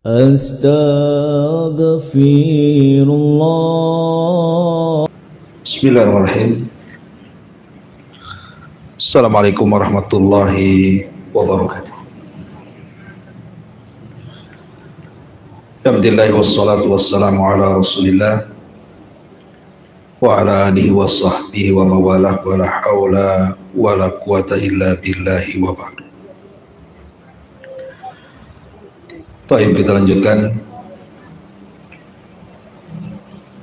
Astaghfirullah. Bismillahirrahmanirrahim. Assalamualaikum warahmatullahi wabarakatuh. Alhamdulillah wassalatu wassalamu ala Rasulillah wa ala alihi wa sahbihi wa mawalah wa la hawla wa la quwata illa billahi wa ba'du. Baik, kita lanjutkan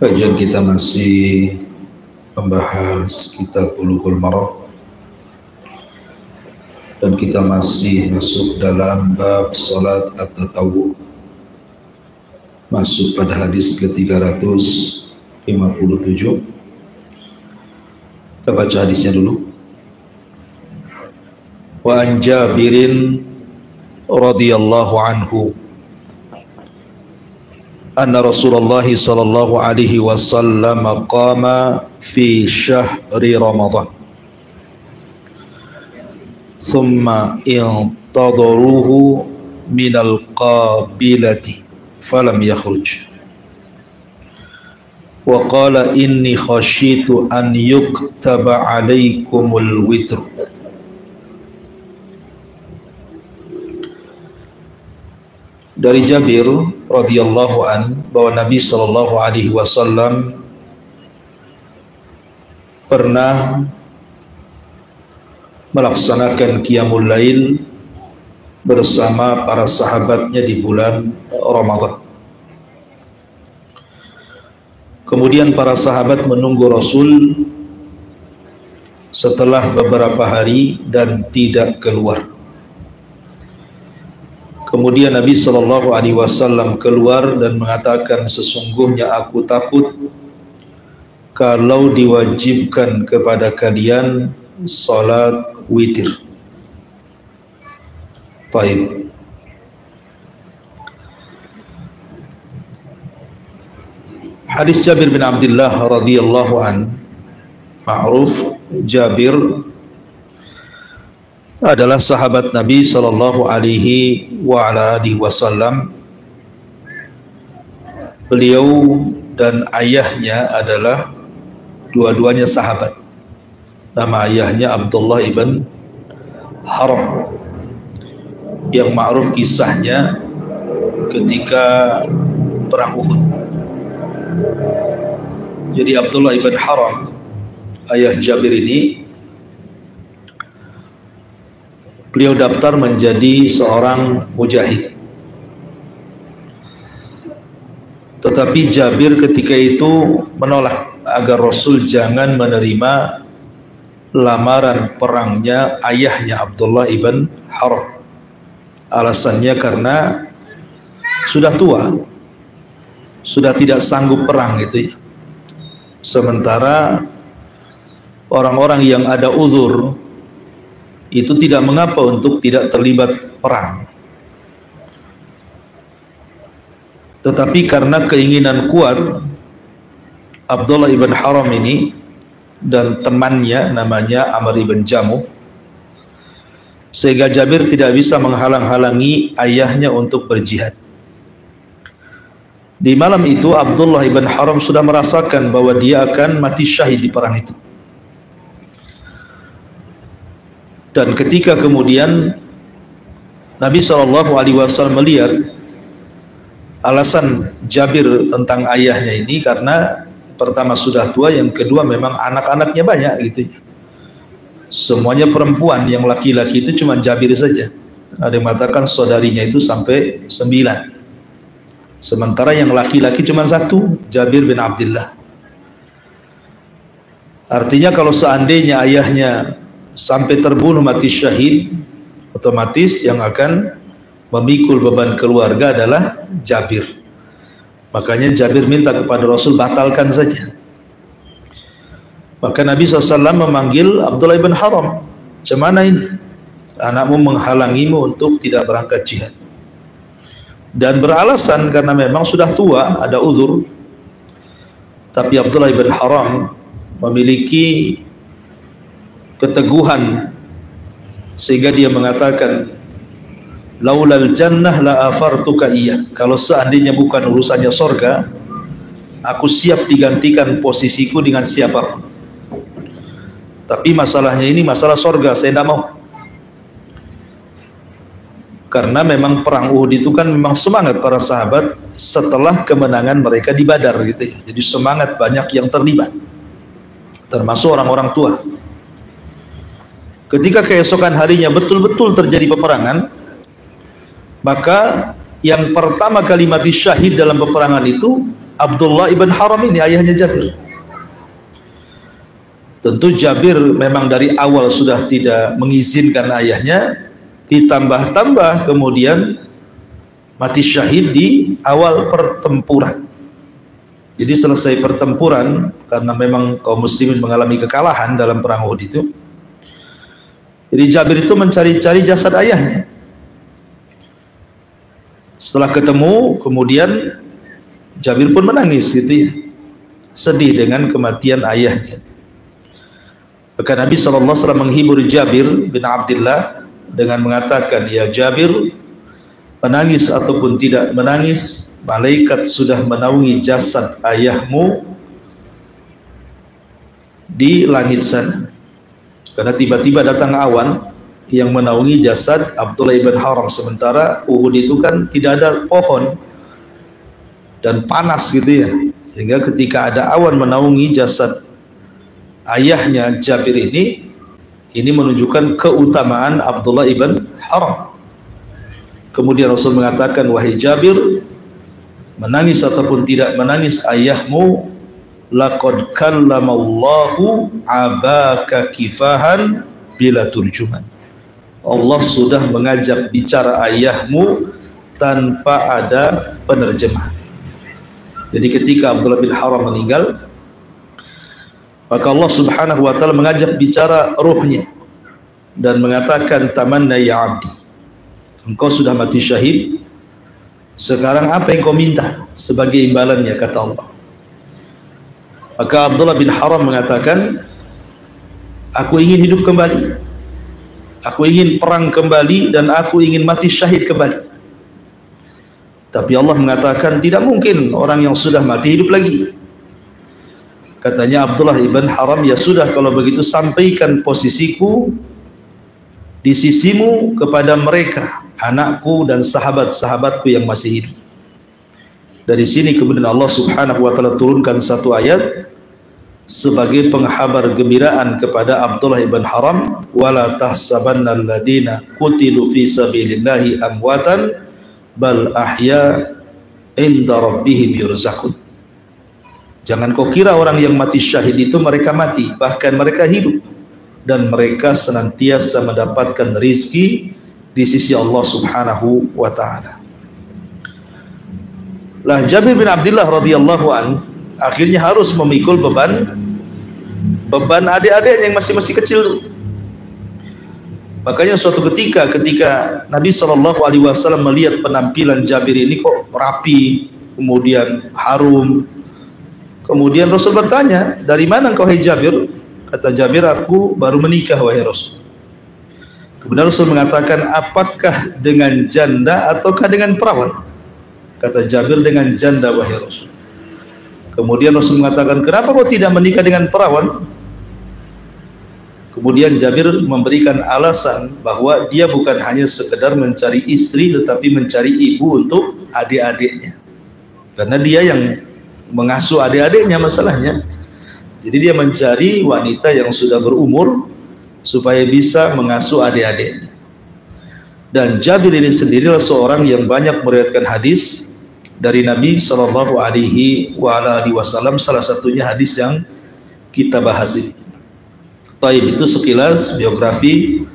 kajian kita, masih membahas kitab Bulughul Maram dan kita masih masuk dalam bab salat at-tatawwu, masuk pada hadis ke-357. Kita baca hadisnya dulu. Wa an Jabirin radhiyallahu anhu anna Rasulullah sallallahu alaihi wasallam qama fi syahri Ramadan thumma intadaruhu minal qabilati falam yakhruj wa qala inni khashitu an yuktaba alaikumul witr. Dari Jabir radhiyallahu an bahwa Nabi sallallahu alaihi wasallam pernah melaksanakan qiyamul lail bersama para sahabatnya di bulan Ramadan. Kemudian para sahabat menunggu Rasul setelah beberapa hari dan tidak keluar. Kemudian Nabi sallallahu alaihi wasallam keluar dan mengatakan, sesungguhnya aku takut kalau diwajibkan kepada kalian salat witir. Baik. Hadis Jabir bin Abdullah radhiyallahu an, ma'ruf Jabir adalah sahabat Nabi sallallahu alaihi wa ala alihi wasallam. Beliau dan ayahnya adalah dua-duanya sahabat. Nama ayahnya Abdullah ibn Haram, yang ma'ruf kisahnya ketika perang Uhud. Jadi Abdullah ibn Haram, ayah Jabir ini, beliau daftar menjadi seorang mujahid. Tetapi Jabir ketika itu menolak agar Rasul jangan menerima lamaran perangnya ayahnya Abdullah ibn Haram. Alasannya karena sudah tua, sudah tidak sanggup perang gitu ya. Sementara orang-orang yang ada uzur itu tidak mengapa untuk tidak terlibat perang. Tetapi karena keinginan kuat Abdullah ibn Haram ini dan temannya namanya Amr ibn Jamuh, sehingga Jabir tidak bisa menghalang-halangi ayahnya untuk berjihad. Di malam itu Abdullah ibn Haram sudah merasakan bahwa dia akan mati syahid di perang itu. Dan ketika kemudian Nabi SAW melihat alasan Jabir tentang ayahnya ini, karena pertama sudah tua, yang kedua memang anak-anaknya banyak gitu. Semuanya perempuan, yang laki-laki itu cuma Jabir saja. Ada yang mengatakan saudarinya itu sampai 9. Sementara yang laki-laki cuma 1, Jabir bin Abdullah. Artinya kalau seandainya ayahnya sampai terbunuh mati syahid, otomatis yang akan memikul beban keluarga adalah Jabir. Makanya Jabir minta kepada Rasul, batalkan saja. Maka Nabi SAW memanggil Abdullah ibn Haram, "Cemana ini? Anakmu menghalangimu untuk tidak berangkat jihad." Dan beralasan karena memang sudah tua, ada uzur. Tapi Abdullah ibn Haram memiliki keteguhan sehingga dia mengatakan, laulal jannah la afartuka iya. Kalau seandainya bukan urusannya sorga, aku siap digantikan posisiku dengan siapa. Tapi masalahnya ini masalah sorga, saya tidak mau. Karena memang perang Uhud itu kan memang semangat para sahabat setelah kemenangan mereka di Badar gitu ya. Jadi semangat banyak yang terlibat, termasuk orang-orang tua. Ketika keesokan harinya betul-betul terjadi peperangan, maka yang pertama kali mati syahid dalam peperangan itu Abdullah ibn Haram ini, ayahnya Jabir. Tentu Jabir memang dari awal sudah tidak mengizinkan ayahnya, ditambah-tambah kemudian mati syahid di awal pertempuran. Jadi selesai pertempuran, karena memang kaum muslimin mengalami kekalahan dalam perang Uhud itu, jadi Jabir itu mencari-cari jasad ayahnya. Setelah ketemu, kemudian Jabir pun menangis gitu ya, sedih dengan kematian ayahnya. Maka Nabi SAW menghibur Jabir bin Abdullah dengan mengatakan, ya Jabir, menangis ataupun tidak menangis, malaikat sudah menaungi jasad ayahmu di langit sana. Karena tiba-tiba datang awan yang menaungi jasad Abdullah ibn Haram, sementara Uhud itu kan tidak ada pohon dan panas gitu ya, sehingga ketika ada awan menaungi jasad ayahnya Jabir ini menunjukkan keutamaan Abdullah ibn Haram. Kemudian Rasul mengatakan, wahai Jabir, menangis ataupun tidak menangis ayahmu, laqad kallamallahu abaka kifahan bila turjuman. Allah sudah mengajak bicara ayahmu tanpa ada penerjemah. Jadi ketika Abdullah bin Haram meninggal, maka Allah Subhanahu wa taala mengajak bicara ruhnya dan mengatakan, tamanna ya abdi, engkau sudah mati syahid, sekarang apa yang kau minta sebagai imbalannya, kata Allah. Maka Abdullah bin Haram mengatakan, aku ingin hidup kembali, aku ingin perang kembali, dan aku ingin mati syahid kembali. Tapi Allah mengatakan, tidak mungkin orang yang sudah mati hidup lagi. Katanya Abdullah ibn Haram, ya sudah kalau begitu sampaikan posisiku di sisimu kepada mereka, anakku dan sahabat-sahabatku yang masih hidup. Dari sini kemudian Allah Subhanahu wa taala turunkan satu ayat sebagai penghabar gembiraan kepada Abdullah ibn Haram, wala tahsabannal ladina qutilu fi sabilillahi amwatan bal ahya inda rabbihim yurzaqun. Jangan kau kira orang yang mati syahid itu mereka mati, bahkan mereka hidup dan mereka senantiasa mendapatkan rizki di sisi Allah Subhanahu wa taala. Lah Jabir bin Abdullah radhiyallahu an akhirnya harus memikul beban adik-adik yang masih kecil. Makanya suatu ketika Nabi SAW melihat penampilan Jabir ini kok rapi, kemudian harum, kemudian Rasul bertanya, dari mana engkau hai Jabir? Kata Jabir, aku baru menikah wahai Rasul. Kemudian Rasul mengatakan, apakah dengan janda ataukah dengan perawan? Kata Jabir, dengan janda wahai Rasul. Kemudian Rasul mengatakan, kenapa kau tidak menikah dengan perawan? Kemudian Jabir memberikan alasan bahwa dia bukan hanya sekedar mencari istri, tetapi mencari ibu untuk adik-adiknya. Karena dia yang mengasuh adik-adiknya masalahnya. Jadi dia mencari wanita yang sudah berumur supaya bisa mengasuh adik-adiknya. Dan Jabir ini sendirilah seorang yang banyak meriwayatkan hadis dari Nabi Shallallahu Alaihi Wasallam. Salah satunya hadis yang kita bahas ini. Taib, itu sekilas biografi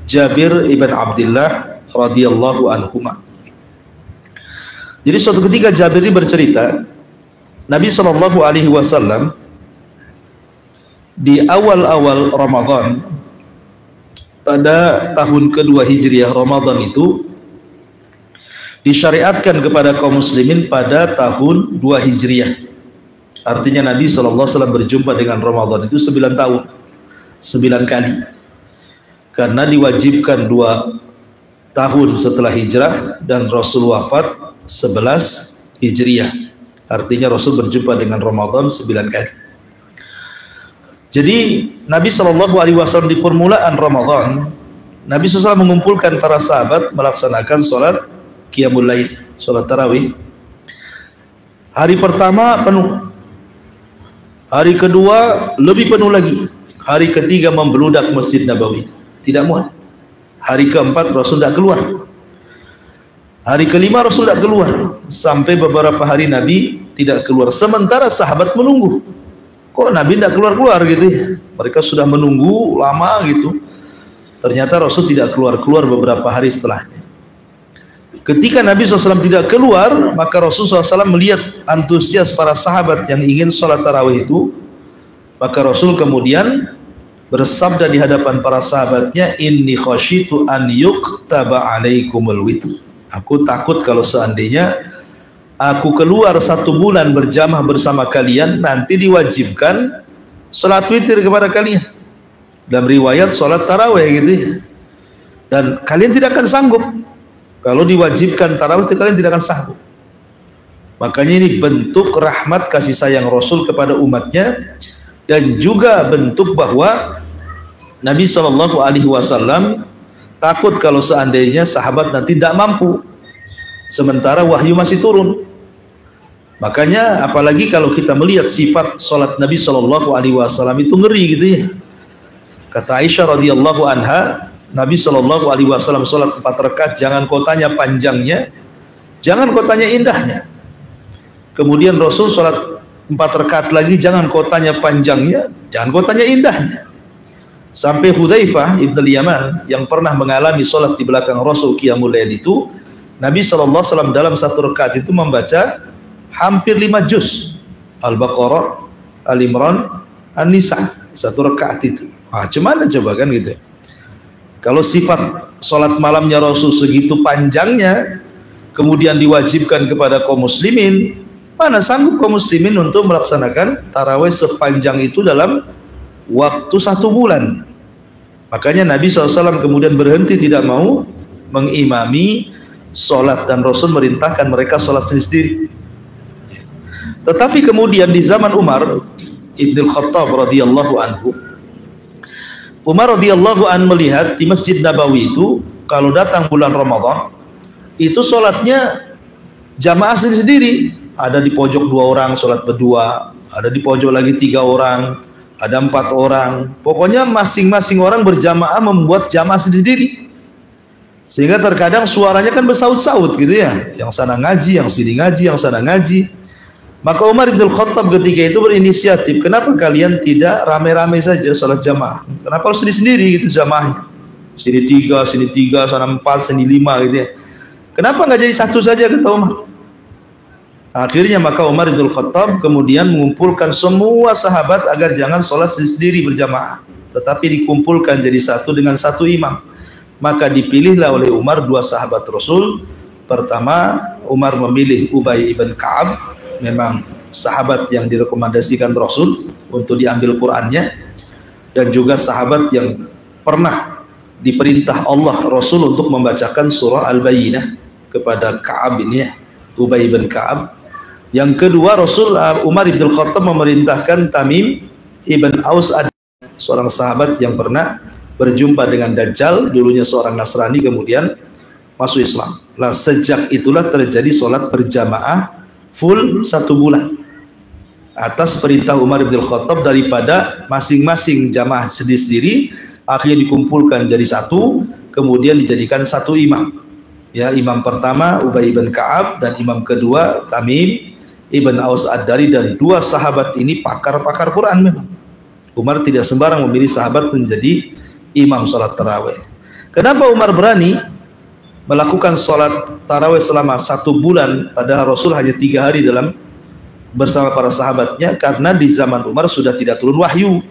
Jabir ibn Abdullah radhiyallahu anhuma. Jadi suatu ketika Jabir ini bercerita, Nabi Shallallahu Alaihi Wasallam di awal-awal Ramadan pada tahun kedua Hijriah, Ramadan itu disyariatkan kepada kaum muslimin pada tahun 2 Hijriah. Artinya Nabi SAW berjumpa dengan Ramadan itu 9 tahun, 9 kali. Karena diwajibkan 2 tahun setelah hijrah dan Rasul wafat 11 Hijriah. Artinya Rasul berjumpa dengan Ramadan 9 kali. Jadi Nabi SAW di permulaan Ramadan, Nabi SAW mengumpulkan para sahabat melaksanakan sholat Qiyamul Lail, sholat tarawih. Hari pertama penuh, hari kedua lebih penuh lagi, hari ketiga membeludak Masjid Nabawi, tidak muat. Hari keempat Rasul tidak keluar, hari kelima Rasul tidak keluar, sampai beberapa hari Nabi tidak keluar, sementara sahabat menunggu. Kok Nabi tidak keluar-keluar gitu ya? Mereka sudah menunggu lama gitu. Ternyata Rasul tidak keluar-keluar beberapa hari setelahnya. Ketika Nabi SAW tidak keluar, maka Rasul SAW melihat antusias para sahabat yang ingin sholat tarawih itu. Maka Rasul kemudian bersabda di hadapan para sahabatnya, inni khasyitu an yuktaba alaikumul witr. Aku takut kalau seandainya aku keluar 1 bulan berjamaah bersama kalian, nanti diwajibkan sholat witir kepada kalian. Dalam riwayat sholat tarawih gitu ya. Dan kalian tidak akan sanggup. Kalau diwajibkan tarawih, kalian tidak akan sanggup. Makanya ini bentuk rahmat kasih sayang Rasul kepada umatnya, dan juga bentuk bahwa Nabi SAW takut kalau seandainya sahabat nanti tidak mampu, sementara wahyu masih turun. Makanya apalagi kalau kita melihat sifat sholat Nabi SAW itu ngeri gitu ya. Kata Aisyah radhiyallahu anha, Nabi SAW sholat 4 rakaat, jangan kau tanya panjangnya, jangan kau tanya indahnya. Kemudian Rasul sholat 4 rakaat lagi, jangan kau tanya panjangnya, jangan kau tanya indahnya. Sampai Hudzaifah ibn al-Yaman yang pernah mengalami sholat di belakang Rasul Qiyamul Lail itu, Nabi SAW dalam 1 rakaat itu membaca hampir 5 juz, Al-Baqarah, Al-Imran, An-Nisa, 1 rakaat itu. Cuman coba kan gitu. Kalau sifat sholat malamnya Rasul segitu panjangnya, kemudian diwajibkan kepada kaum muslimin, mana sanggup kaum muslimin untuk melaksanakan tarawih sepanjang itu dalam waktu 1 bulan. Makanya Nabi SAW kemudian berhenti, tidak mau mengimami sholat, dan Rasul merintahkan mereka sholat sendiri. Tetapi kemudian di zaman Umar Ibn Khattab radhiyallahu anhu, Umar radhiyallahu anhu melihat di Masjid Nabawi itu kalau datang bulan Ramadan itu sholatnya jamaah sendiri. Ada di pojok 2 orang sholat berdua, ada di pojok lagi 3 orang, ada 4 orang. Pokoknya masing-masing orang berjamaah membuat jamaah sendiri. Sehingga terkadang suaranya kan bersaut-saut gitu ya. Yang sana ngaji, yang sini ngaji, yang sana ngaji. Maka Umar bin Khattab ketika itu berinisiatif, kenapa kalian tidak rame-rame saja sholat jamaah? Kenapa harus sendiri gitu jamaahnya? Sini 3, sini 3, sana 4, sini 5 gitu ya. Kenapa nggak jadi satu saja, kata Umar? Akhirnya maka Umar bin Khattab kemudian mengumpulkan semua sahabat agar jangan sholat sendiri berjamaah, tetapi dikumpulkan jadi satu dengan 1 imam. Maka dipilihlah oleh Umar 2 sahabat Rasul. Pertama, Umar memilih Ubay ibn Ka'ab, memang sahabat yang direkomendasikan Rasul untuk diambil Qur'annya, dan juga sahabat yang pernah diperintah Allah Rasul untuk membacakan surah Al-Bayyinah kepada Ka'ab ini ya, Ubay bin Ka'ab. Yang kedua, Rasul Umar bin Khattab memerintahkan Tamim ibn Aus, seorang sahabat yang pernah berjumpa dengan Dajjal, dulunya seorang Nasrani kemudian masuk Islam. Nah, sejak itulah terjadi sholat berjamaah full 1 bulan atas perintah Umar bin Khattab, daripada masing-masing jamaah sendiri-sendiri akhirnya dikumpulkan jadi satu, kemudian dijadikan 1 imam ya. Imam pertama Ubay bin Ka'ab dan imam kedua Tamim ibn Aus Ad-Dari, dan 2 sahabat ini pakar-pakar Quran memang. Umar tidak sembarang memilih sahabat menjadi imam salat tarawih. Kenapa Umar berani melakukan sholat tarawih selama 1 bulan, padahal Rasul hanya 3 hari dalam bersama para sahabatnya? Karena di zaman Umar sudah tidak turun wahyu.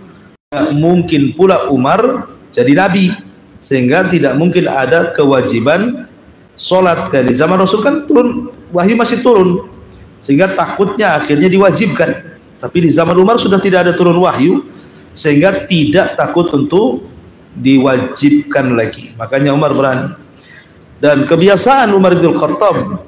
Mungkin pula Umar jadi nabi, sehingga tidak mungkin ada kewajiban sholat. Di zaman Rasul kan turun wahyu, masih turun, sehingga takutnya akhirnya diwajibkan. Tapi di zaman Umar sudah tidak ada turun wahyu, sehingga tidak takut untuk diwajibkan lagi. Makanya Umar berani. Dan kebiasaan Umar bin Khattab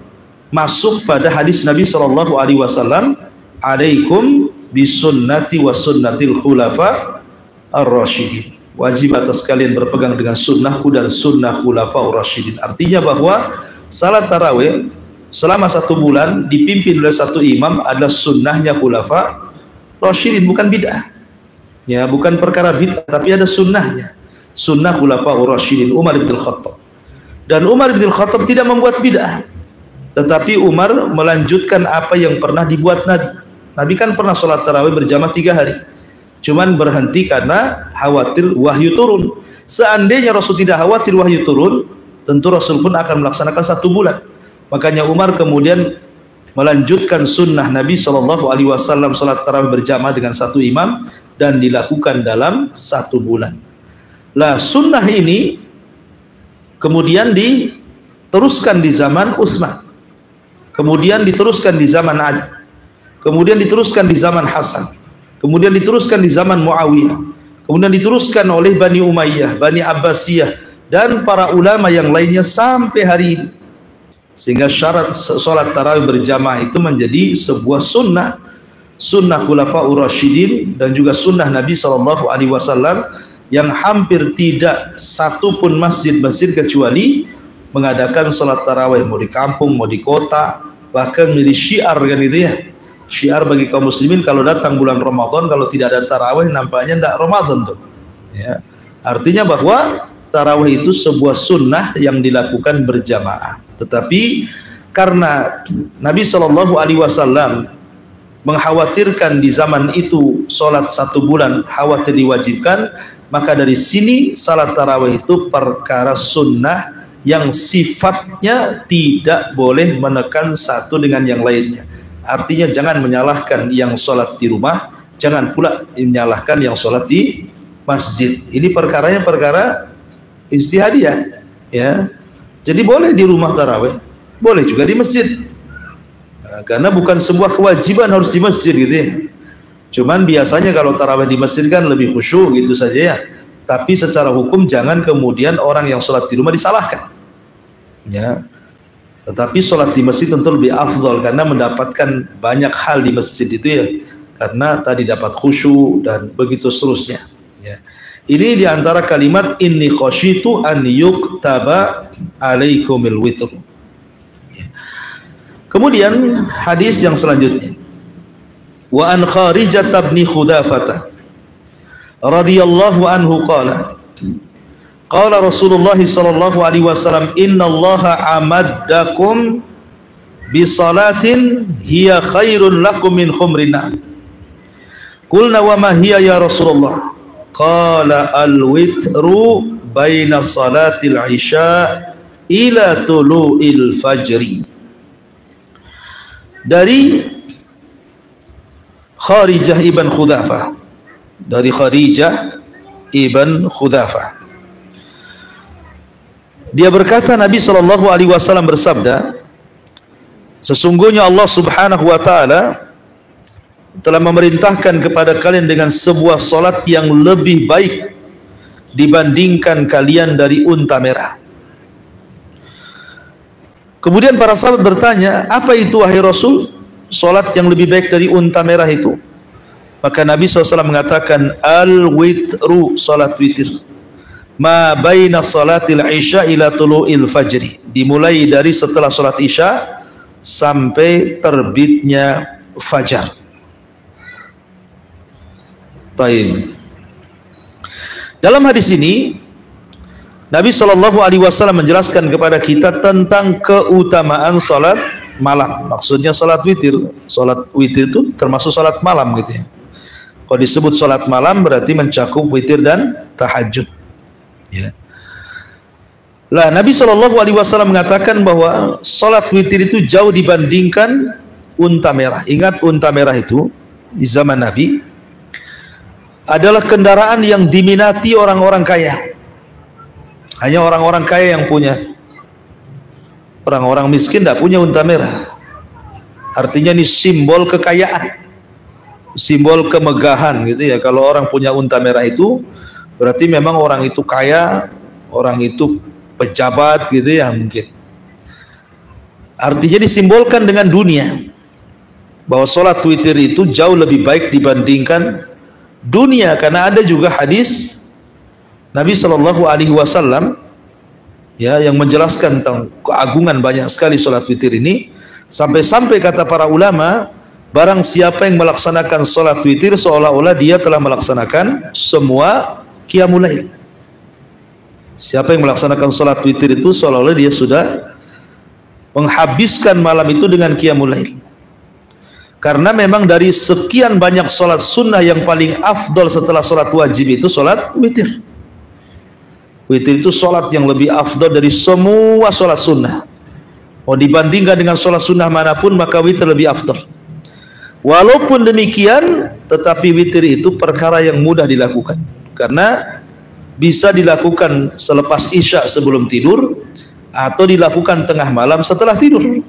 masuk pada hadis Nabi sallallahu alaihi wasallam, "Alaikum bisunnati wa sunnatil khulafa ar-rasyidin." Wajib atas kalian berpegang dengan sunnahku dan sunnah khulafa ar-rasyidin. Artinya bahwa salat tarawih selama 1 bulan dipimpin oleh satu imam adalah sunnahnya khulafa rasyidin, bukan bid'ah. Ya, bukan perkara bid'ah, tapi ada sunnahnya. Sunnah khulafa ar-rasyidin Umar bin Khattab. Dan Umar bin Khattab tidak membuat bid'ah, tetapi Umar melanjutkan apa yang pernah dibuat Nabi. Nabi kan pernah sholat tarawih berjamaah 3 hari, cuman berhenti karena khawatir wahyu turun. Seandainya Rasul tidak khawatir wahyu turun, tentu Rasul pun akan melaksanakan 1 bulan. Makanya Umar kemudian melanjutkan sunnah Nabi SAW sholat tarawih berjamaah dengan 1 imam dan dilakukan dalam 1 bulan. Lah, sunnah ini kemudian diteruskan di zaman Utsman, kemudian diteruskan di zaman Ali, kemudian diteruskan di zaman Hasan, kemudian diteruskan di zaman Muawiyah, kemudian diteruskan oleh Bani Umayyah, Bani Abbasiyah, dan para ulama yang lainnya sampai hari ini. Sehingga syarat sholat tarawih berjamaah itu menjadi sebuah sunnah, sunnah khulafaur rasyidin, dan juga sunnah Nabi SAW, yang hampir tidak satu pun masjid-masjid kecuali mengadakan sholat tarawih, mau di kampung, mau di kota, bahkan menjadi syiar kan itu ya. Syiar bagi kaum muslimin kalau datang bulan Ramadan, kalau tidak ada tarawih nampaknya tidak Ramadan tuh. Ya. Artinya bahwa tarawih itu sebuah sunnah yang dilakukan berjamaah. Tetapi karena Nabi SAW mengkhawatirkan di zaman itu sholat 1 bulan khawatir diwajibkan, maka dari sini salat tarawih itu perkara sunnah yang sifatnya tidak boleh menekan satu dengan yang lainnya. Artinya jangan menyalahkan yang sholat di rumah, jangan pula menyalahkan yang sholat di masjid. Ini perkaranya perkara ijtihadiyah, ya. Jadi boleh di rumah tarawih, boleh juga di masjid. Nah, karena bukan sebuah kewajiban harus di masjid gitu ya. Cuman biasanya kalau tarawih di masjid kan lebih khusyuk gitu saja ya. Tapi secara hukum jangan kemudian orang yang sholat di rumah disalahkan. Ya. Tetapi sholat di masjid tentu lebih afdal karena mendapatkan banyak hal di masjid itu ya. Karena tadi dapat khusyuk dan begitu seterusnya. Ya. Ini diantara kalimat inni khasyitu an yuktaba alaikumil witr. Ya. Kemudian hadis yang selanjutnya. Wa an Kharijah bin Khudzafah radhiyallahu anhu qala qala Rasulullah sallallahu alaihi wasallam innallaha amaddakum bi salatin hiya khairun lakum min khumrin na'am. Qulna wa ma hiya ya Rasulullah? Qala al-witru baina salatil isya ila tulu'il fajri. Dari Kharijah ibn Khudzafah, dari Kharijah ibn Khudzafah, dia berkata Nabi SAW bersabda, sesungguhnya Allah Subhanahu wa ta'ala telah memerintahkan kepada kalian dengan sebuah salat yang lebih baik dibandingkan kalian dari unta merah. Kemudian para sahabat bertanya, apa itu wahai Rasul? Salat yang lebih baik dari unta merah itu? Maka Nabi SAW mengatakan al-witru, salat witir, ma baina salatil isya ila tulu'il fajri, dimulai dari setelah salat isya sampai terbitnya fajar. Taib. Dalam hadis ini Nabi SAW menjelaskan kepada kita tentang keutamaan salat malam. Maksudnya salat witir. Salat witir itu termasuk salat malam gitu ya. Kalau disebut salat malam berarti mencakup witir dan tahajud. Ya. Lah Nabi SAW mengatakan bahwa salat witir itu jauh dibandingkan unta merah. Ingat unta merah itu di zaman Nabi adalah kendaraan yang diminati orang-orang kaya. Hanya orang-orang kaya yang punya. Orang-orang miskin tidak punya unta merah. Artinya ini simbol kekayaan, simbol kemegahan gitu ya. Kalau orang punya unta merah itu berarti memang orang itu kaya, orang itu pejabat gitu ya mungkin. Artinya disimbolkan dengan dunia, bahwa sholat witir itu jauh lebih baik dibandingkan dunia, karena ada juga hadis Nabi Shallallahu Alaihi Wasallam ya yang menjelaskan tentang keagungan banyak sekali sholat witir ini, sampai-sampai kata para ulama, barang siapa yang melaksanakan sholat witir seolah-olah dia telah melaksanakan semua qiyamul lail. Siapa yang melaksanakan sholat witir itu seolah-olah dia sudah menghabiskan malam itu dengan qiyamul lail. Karena memang dari sekian banyak sholat sunnah yang paling afdol setelah sholat wajib itu sholat witir. Witir itu sholat yang lebih afdol dari semua sholat sunnah. Mau dibandingkan dengan sholat sunnah manapun, maka witir lebih afdol. Walaupun demikian, tetapi witir itu perkara yang mudah dilakukan, karena bisa dilakukan selepas isya sebelum tidur, atau dilakukan tengah malam setelah tidur,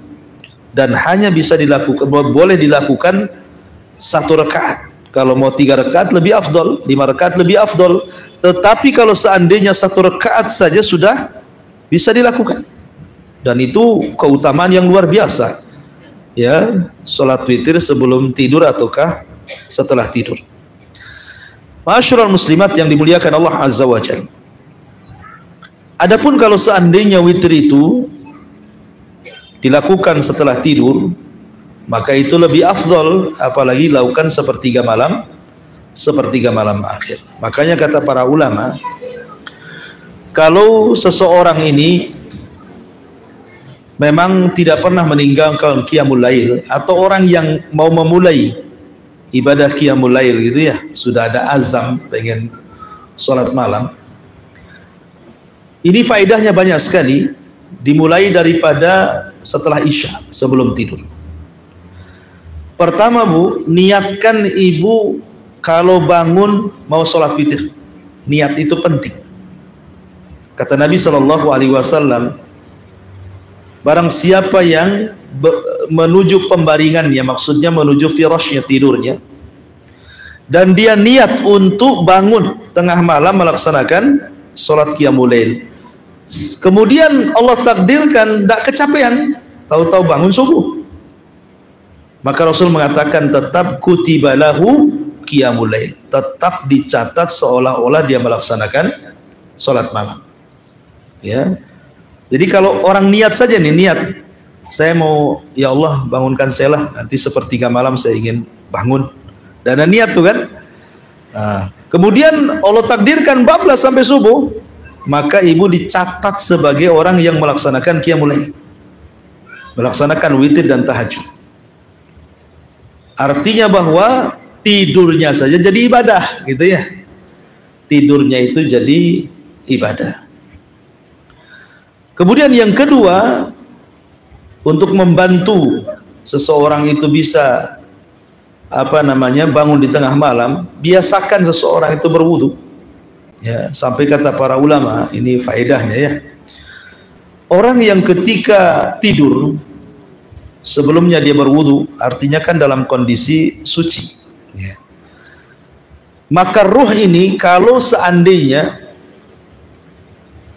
dan hanya bisa dilakukan, boleh dilakukan 1 rakaat. Kalau mau 3 rakaat lebih afdol, 5 rakaat lebih afdol. Tetapi kalau seandainya 1 rakaat saja sudah bisa dilakukan, dan itu keutamaan yang luar biasa ya, sholat witir sebelum tidur ataukah setelah tidur. Ma'asyiral muslimat yang dimuliakan Allah Azza wa Jalla. Adapun kalau seandainya witir itu dilakukan setelah tidur, maka itu lebih afdol, apalagi dilakukan sepertiga malam akhir. Makanya kata para ulama, kalau seseorang ini memang tidak pernah meninggalkan qiyamul lail, atau orang yang mau memulai ibadah qiyamul lail gitu ya, sudah ada azam pengen sholat malam, ini faedahnya banyak sekali. Dimulai daripada setelah isya sebelum tidur. Pertama Bu, niatkan ibu kalau bangun mau sholat witir. Niat itu penting. Kata Nabi Shallallahu Alaihi Wasallam, barang siapa yang menuju pembaringannya, maksudnya menuju firashnya, tidurnya, dan dia niat untuk bangun tengah malam melaksanakan sholat qiyamul lail, kemudian Allah takdirkan tidak kecapean, tahu-tahu bangun subuh, maka Rasul mengatakan tetap kutibalahu qiyamul lail, tetap dicatat seolah-olah dia melaksanakan sholat malam ya. Jadi kalau orang niat saja nih, niat saya mau, ya Allah bangunkan saya lah, nanti sepertiga malam saya ingin bangun, dan ada niat tuh kan. Kemudian Allah takdirkan bablas sampai subuh, maka ibu dicatat sebagai orang yang melaksanakan qiyamul lail, melaksanakan witir dan tahajud. Artinya bahwa tidurnya saja jadi ibadah gitu ya. Tidurnya itu jadi ibadah. Kemudian yang kedua, untuk membantu seseorang itu bisa bangun di tengah malam, biasakan seseorang itu berwudu. Ya, sampai kata para ulama, ini faedahnya ya. Orang yang ketika tidur sebelumnya dia berwudu, artinya kan dalam kondisi suci. Ya. Maka ruh ini kalau seandainya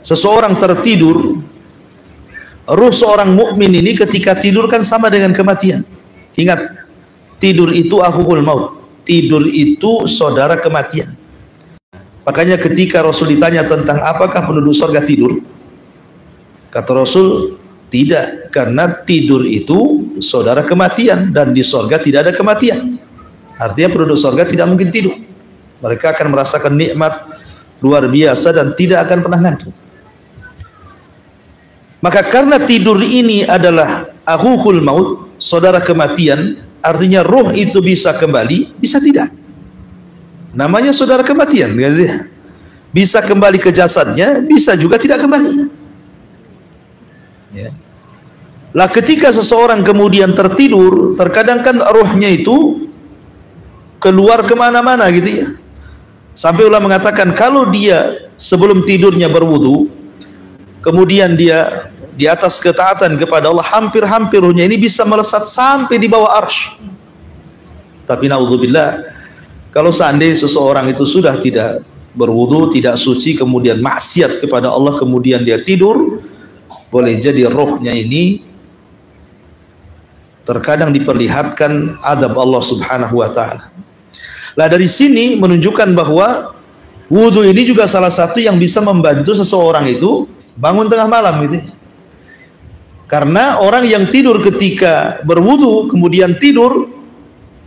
seseorang tertidur, ruh seorang mukmin ini ketika tidur kan sama dengan kematian. Ingat, tidur itu akhul maut. Tidur itu saudara kematian. Makanya ketika Rasul ditanya tentang apakah penduduk surga tidur, kata Rasul, tidak, karena tidur itu saudara kematian, dan di surga tidak ada kematian. Artinya penduduk surga tidak mungkin tidur. Mereka akan merasakan nikmat luar biasa dan tidak akan pernah ngantuk. Maka karena tidur ini adalah akhul maut, saudara kematian, artinya ruh itu bisa kembali, bisa tidak. Namanya saudara kematian, bisa kembali ke jasadnya, bisa juga tidak kembali. Ya. Lah ketika seseorang kemudian tertidur, terkadang kan ruhnya itu keluar kemana-mana gitu ya. Sampai ulama mengatakan kalau dia sebelum tidurnya berwudu, kemudian dia di atas ketaatan kepada Allah, hampir-hampir ruhnya ini bisa melesat sampai di bawah arsy. Tapi naudzubillah, kalau seandainya seseorang itu sudah tidak berwudu tidak suci kemudian maksiat kepada Allah kemudian dia tidur, boleh jadi rohnya ini terkadang diperlihatkan adab Allah Subhanahu wa taala. Lah dari sini menunjukkan bahwa wudu ini juga salah satu yang bisa membantu seseorang itu bangun tengah malam gitu. Karena orang yang tidur ketika berwudu kemudian tidur,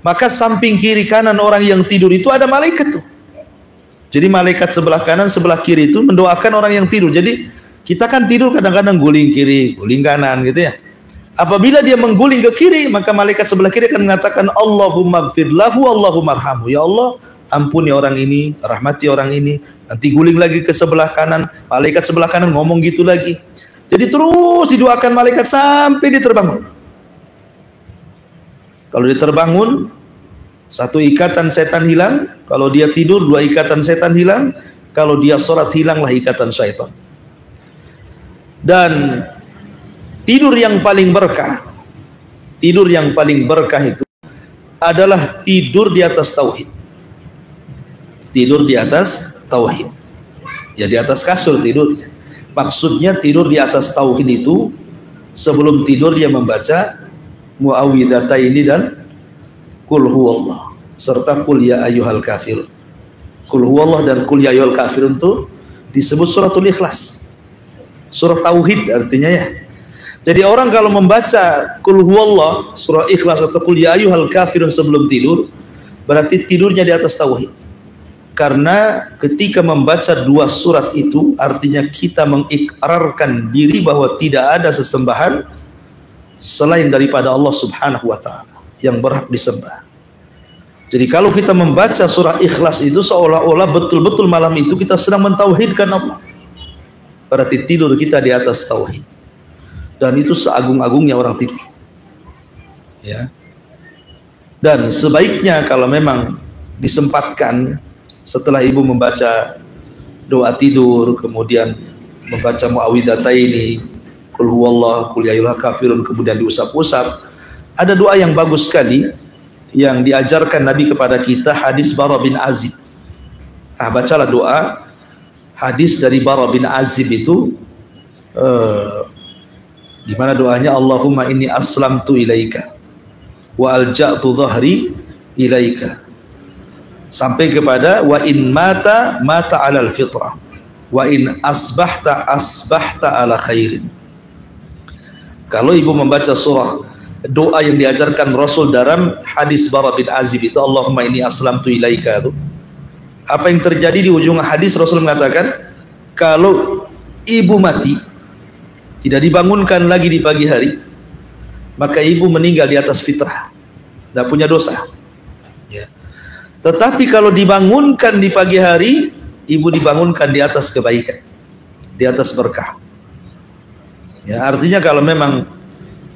maka samping kiri kanan orang yang tidur itu ada malaikat tuh. Jadi malaikat sebelah kanan sebelah kiri itu mendoakan orang yang tidur. Jadi kita kan tidur kadang-kadang guling kiri, guling kanan gitu ya. Apabila dia mengguling ke kiri, maka malaikat sebelah kiri akan mengatakan Allahumma gfir lahu, Allahumma arhamhu. Ya Allah, ampuni orang ini, rahmati orang ini. Nanti guling lagi ke sebelah kanan, malaikat sebelah kanan ngomong gitu lagi. Jadi terus didoakan malaikat sampai dia terbangun. Kalau dia terbangun, satu ikatan setan hilang. Kalau dia tidur, dua ikatan setan hilang. Kalau dia sholat, hilanglah ikatan syaitan. Dan tidur yang paling berkah, tidur yang paling berkah itu adalah tidur di atas tauhid. Tidur di atas tauhid. Ya di atas kasur tidurnya. Maksudnya tidur di atas tauhid itu sebelum tidur dia membaca muawwidhataini dan qul huwallah serta qul ya ayyuhal kafirun. Qul huwallah dan qul ya ayyuhal kafirun itu disebut suratul ikhlas. Surah tauhid artinya ya. Jadi orang kalau membaca qul huwallah, surah ikhlas atau qul ya ayyuhal kafirun sebelum tidur, berarti tidurnya di atas tauhid. Karena ketika membaca dua surat itu artinya kita mengikrarkan diri bahwa tidak ada sesembahan selain daripada Allah Subhanahu wa taala yang berhak disembah. Jadi kalau kita membaca surah ikhlas itu seolah-olah betul-betul malam itu kita sedang mentauhidkan Allah. Berarti tidur kita di atas tauhid. Dan itu seagung-agungnya orang tidur. Ya. Dan sebaiknya kalau memang disempatkan setelah ibu membaca doa tidur, kemudian membaca muawwidhataini, qul huwallah, qul ya ayyuhal kafirun, kemudian diusap-usap. Ada doa yang bagus sekali yang diajarkan Nabi kepada kita, hadis Bara bin Azib. Nah, bacalah doa hadis dari Bara bin Azib itu di mana doanya Allahumma inni aslamtu ilaika wa alja'tu dhahri ilaika sampai kepada wa in mata alal fitrah wa in asbahta ala khairin. Kalau ibu membaca surah doa yang diajarkan Rasul dalam hadis Bara bin Azib itu Allahumma inni aslamtu ilaika itu, apa yang terjadi di ujung hadis Rasul mengatakan kalau ibu mati tidak dibangunkan lagi di pagi hari, maka ibu meninggal di atas fitrah, tidak punya dosa. Ya. Tetapi kalau dibangunkan di pagi hari, ibu dibangunkan di atas kebaikan, di atas berkah. Ya, artinya kalau memang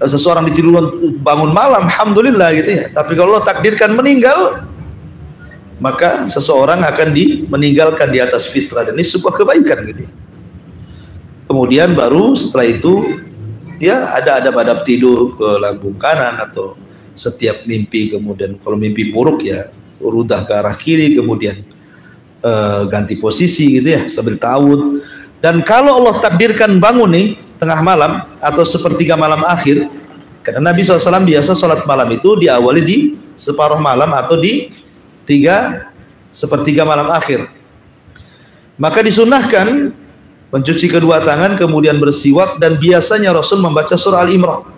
seseorang ditidur bangun malam, alhamdulillah gitu ya. Tapi kalau Allah takdirkan meninggal, maka seseorang akan meninggalkan di atas fitrah, dan ini sebuah kebaikan gitu ya. Kemudian baru setelah itu ya ada adab-adab tidur ke lambung kanan atau setiap mimpi, kemudian kalau mimpi buruk ya rudah ke arah kiri, kemudian ganti posisi gitu ya sambil ta'awudz. Dan kalau Allah takdirkan bangun nih tengah malam atau sepertiga malam akhir, karena Nabi SAW biasa sholat malam itu diawali di separuh malam atau di sepertiga malam akhir, maka disunahkan mencuci kedua tangan kemudian bersiwak, dan biasanya Rasul membaca surah Al-Imran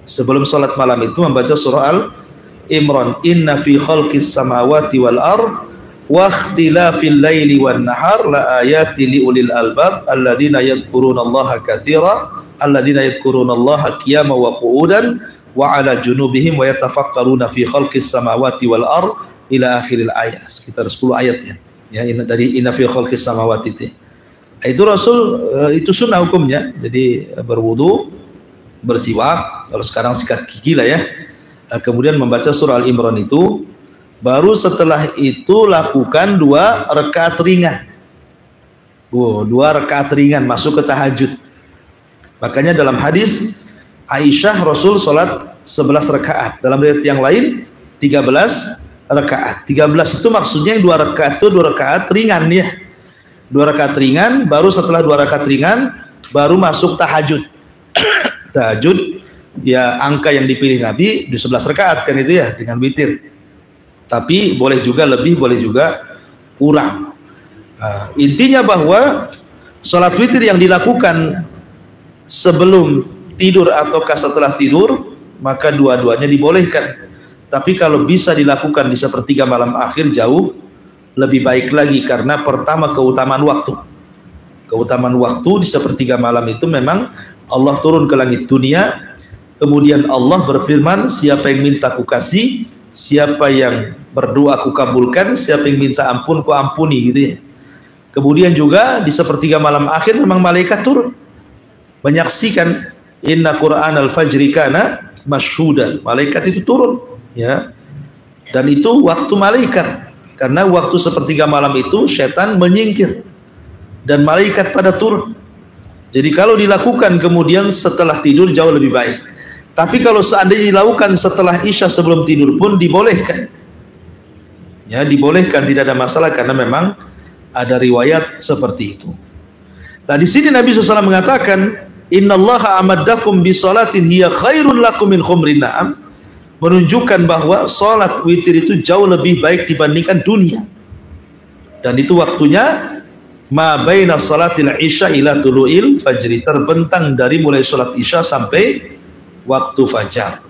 sebelum sholat malam itu, membaca surah Al-Imran, inna fi khalqis samawati wal ard wa ikhtilafil laili wan nahar la ayati li ulil albab alladzina yadhkurunallaha katsira alladzina yadhkurunallaha qiyaman wa qu'udan wa ala junubihim wa yatafakkaruna fi khalqis samawati wal ard ila akhiril ayat, sekitar 10 ayatnya ya, dari inna fi khalqis samawati itu Rasul itu sunnah hukumnya. Jadi berwudu, bersiwak, kalau sekarang sikat gigi lah ya, kemudian membaca surah Al-Imran itu, baru setelah itu lakukan 2 rakaat ringan. 2 rakaat ringan masuk ke tahajud. Makanya dalam hadis Aisyah Rasul sholat 11 rakaat, dalam riwayat yang lain 13, rakaat. 13 itu maksudnya 2 rakaat itu 2 rakaat ringan ya. 2 rakaat ringan, baru setelah 2 rakaat ringan baru masuk tahajud. Tahajud ya angka yang dipilih Nabi di 11 rakaat kan itu ya dengan witir. Tapi boleh juga lebih, boleh juga kurang. Intinya bahwa salat witir yang dilakukan sebelum tidur ataukah setelah tidur maka dua-duanya dibolehkan. Tapi kalau bisa dilakukan di sepertiga malam akhir jauh lebih baik lagi, karena pertama keutamaan waktu. Keutamaan waktu di sepertiga malam itu memang Allah turun ke langit dunia, kemudian Allah berfirman, siapa yang minta ku kasih, siapa yang berdoa ku kabulkan, siapa yang minta ampun ku ampuni gitu ya. Kemudian juga di sepertiga malam akhir memang malaikat turun menyaksikan, inna Qur'an al-fajri kana masyhuda, malaikat itu turun ya. Dan itu waktu malaikat, karena waktu sepertiga malam itu setan menyingkir dan malaikat pada turun. Jadi kalau dilakukan kemudian setelah tidur jauh lebih baik. Tapi kalau seandainya dilakukan setelah isya sebelum tidur pun dibolehkan. Ya, dibolehkan, tidak ada masalah karena memang ada riwayat seperti itu. Nah, di sini Nabi SAW mengatakan, innallaha amaddakum bi salatin hiya khairun lakum min khumrin na'am, menunjukkan bahwa salat witir itu jauh lebih baik dibandingkan dunia. Dan itu waktunya ma baina salatil isya ila tulu'il fajri, terbentang dari mulai salat isya sampai waktu fajar.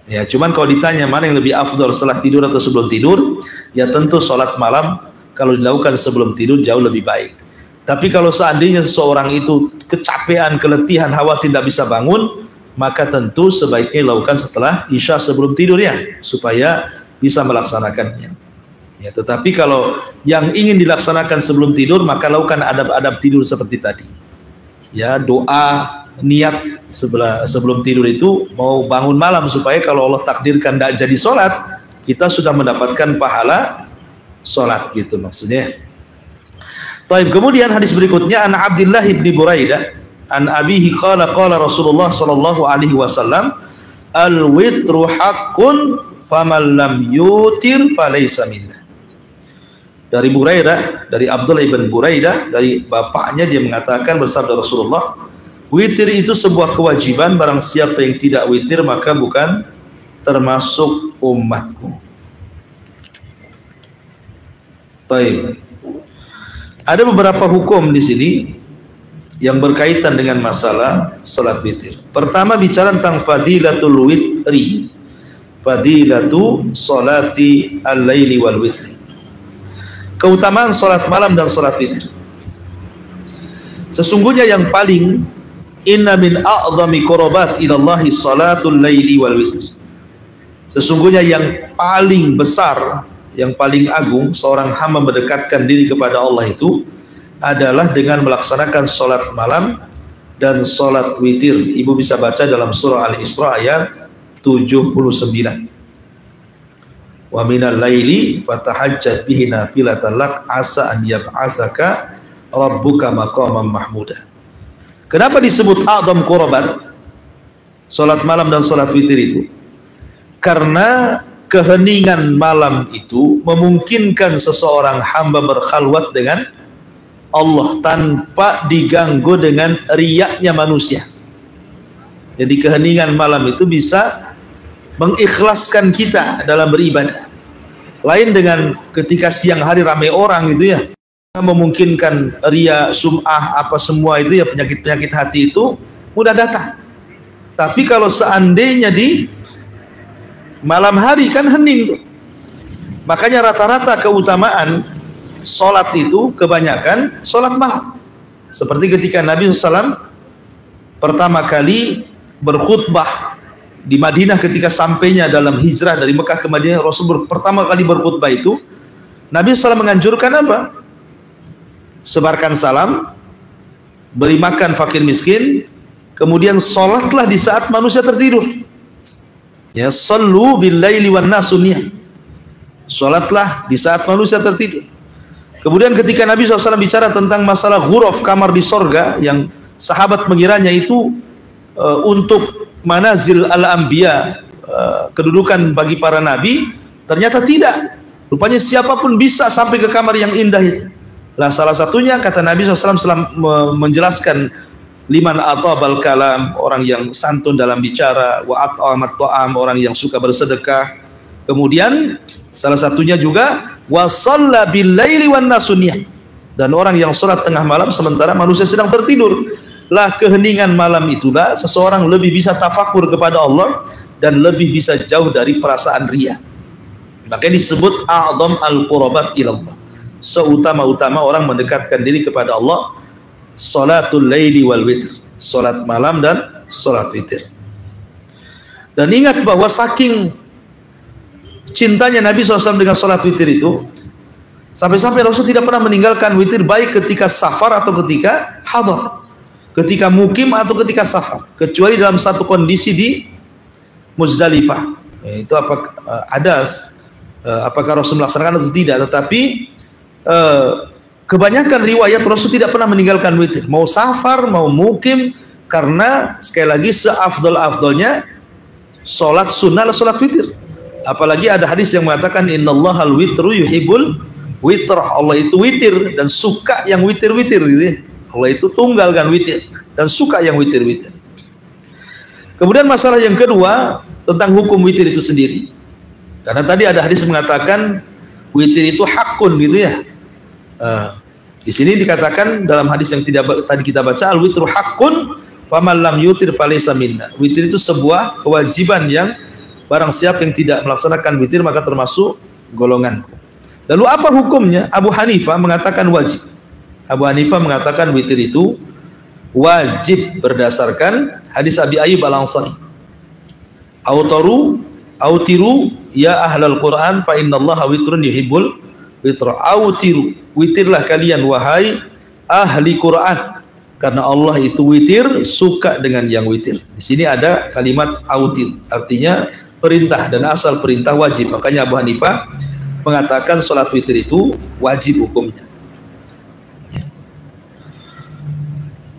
Ya, cuman kalau ditanya mana yang lebih afdal setelah tidur atau sebelum tidur, ya tentu salat malam kalau dilakukan sebelum tidur jauh lebih baik. Tapi kalau seandainya seseorang itu kecapean, keletihan, khawatir tidak bisa bangun, maka tentu sebaiknya dilakukan setelah isya sebelum tidur ya, supaya bisa melaksanakannya. Ya, tetapi kalau yang ingin dilaksanakan sebelum tidur, maka lakukan adab-adab tidur seperti tadi. Ya, doa, niat sebelum tidur itu mau bangun malam, supaya kalau Allah takdirkan tidak jadi sholat, kita sudah mendapatkan pahala sholat gitu maksudnya. Taib, kemudian hadis berikutnya, an Abdullah bin Buraidah an abihi qala qala Rasulullah sallallahu alaihi wasallam, al witru haqqun faman lam yutir falaysa minna. Dari Buraidah, dari Abdullah bin Buraidah, dari bapaknya, dia mengatakan, bersabda Rasulullah, witir itu sebuah kewajiban, barang siapa yang tidak witir maka bukan termasuk umatku. Taib. Ada beberapa hukum di sini yang berkaitan dengan masalah salat witir. Pertama bicara tentang fadilatul witri, fadilatu salati al-laili wal witri, keutamaan salat malam dan salat witir. Sesungguhnya yang paling, inna min a'zami qurbat ilallahi salatul laili wal witri, sesungguhnya yang paling besar, yang paling agung seorang hamba mendekatkan diri kepada Allah itu adalah dengan melaksanakan salat malam dan salat witir. Ibu bisa baca dalam surah Al-Isra ayat 79. Wa minal laili fatahajjat bihi nafilatan lak asa an yab'atsaka rabbuka maqaman mahmuda. Kenapa disebut a'zam qurbat salat malam dan salat witir itu? Karena keheningan malam itu memungkinkan seseorang hamba berkhalwat dengan Allah tanpa diganggu dengan riyaknya manusia. Jadi keheningan malam itu bisa mengikhlaskan kita dalam beribadah. Lain dengan ketika siang hari ramai orang gitu ya, memungkinkan riya, sum'ah, apa semua itu ya, penyakit-penyakit hati itu mudah datang. Tapi kalau seandainya di malam hari kan hening tuh. Makanya rata-rata keutamaan sholat itu kebanyakan sholat malam. Seperti ketika Nabi SAW pertama kali berkhutbah di Madinah, ketika sampainya dalam hijrah dari Mekah ke Madinah, Rasul pertama kali berkhutbah itu Nabi SAW menganjurkan apa? Sebarkan salam, beri makan fakir miskin, kemudian sholatlah di saat manusia tertidur. Ya, sallu bil laili wan nasu niyam, sholatlah di saat manusia tertidur. Kemudian ketika Nabi SAW bicara tentang masalah ghuraf, kamar di sorga, yang sahabat mengiranya itu untuk manazil al-anbiya, kedudukan bagi para nabi, Ternyata tidak. Rupanya siapapun bisa sampai ke kamar yang indah itu. Lah salah satunya kata Nabi SAW menjelaskan liman atabal kalam, orang yang santun dalam bicara, wa at'amat ta'am, orang yang suka bersedekah. Kemudian salah satunya juga wa shalla bil laili wan nasuniyah, dan orang yang salat tengah malam sementara manusia sedang tertidur. Lah keheningan malam itulah seseorang lebih bisa tafakur kepada Allah dan lebih bisa jauh dari perasaan riya. Makanya disebut a'dham al-qurbat ilallah, seutama-utama orang mendekatkan diri kepada Allah, salatul laili wal witr, salat malam dan salat witir. Dan ingat bahwa saking cintanya Nabi SAW dengan salat witir itu, sampai-sampai Rasul tidak pernah meninggalkan witir, baik ketika safar atau ketika hadar, ketika mukim atau ketika safar, kecuali dalam satu kondisi di Muzdalifah. Itu apakah Rasul melaksanakan atau tidak, tetapi kebanyakan riwayat Rasul tidak pernah meninggalkan witir, mau safar mau mukim, karena sekali lagi seafdol-afdolnya sholat sunnah adalah sholat witir. Apalagi ada hadis yang mengatakan innallahal witru yuhibbul witr, Allah itu witir dan suka yang witir-witir gitu ya. Allah itu tunggal kan witir dan suka yang witir-witir. Kemudian masalah yang kedua tentang hukum witir itu sendiri, karena tadi ada hadis mengatakan witir itu hakun gitu ya. Di sini dikatakan dalam hadis yang tadi kita baca, al witru hakun faman lam yutir falaysa minna. Witir itu sebuah kewajiban yang barang siapa yang tidak melaksanakan witir maka termasuk golongan. Lalu apa hukumnya? Abu Hanifah mengatakan wajib. Abu Hanifah mengatakan witir itu wajib berdasarkan hadis Abi Ayyub Al-Ansari, autiru ya ahlal Quran fa innallaha witrun yuhibbul witra. Autiru, witirlah kalian wahai ahli Quran, karena Allah itu witir, suka dengan yang witir. Di sini ada kalimat autir, artinya perintah, dan asal perintah wajib. Makanya Abu Hanifah mengatakan sholat witir itu wajib hukumnya.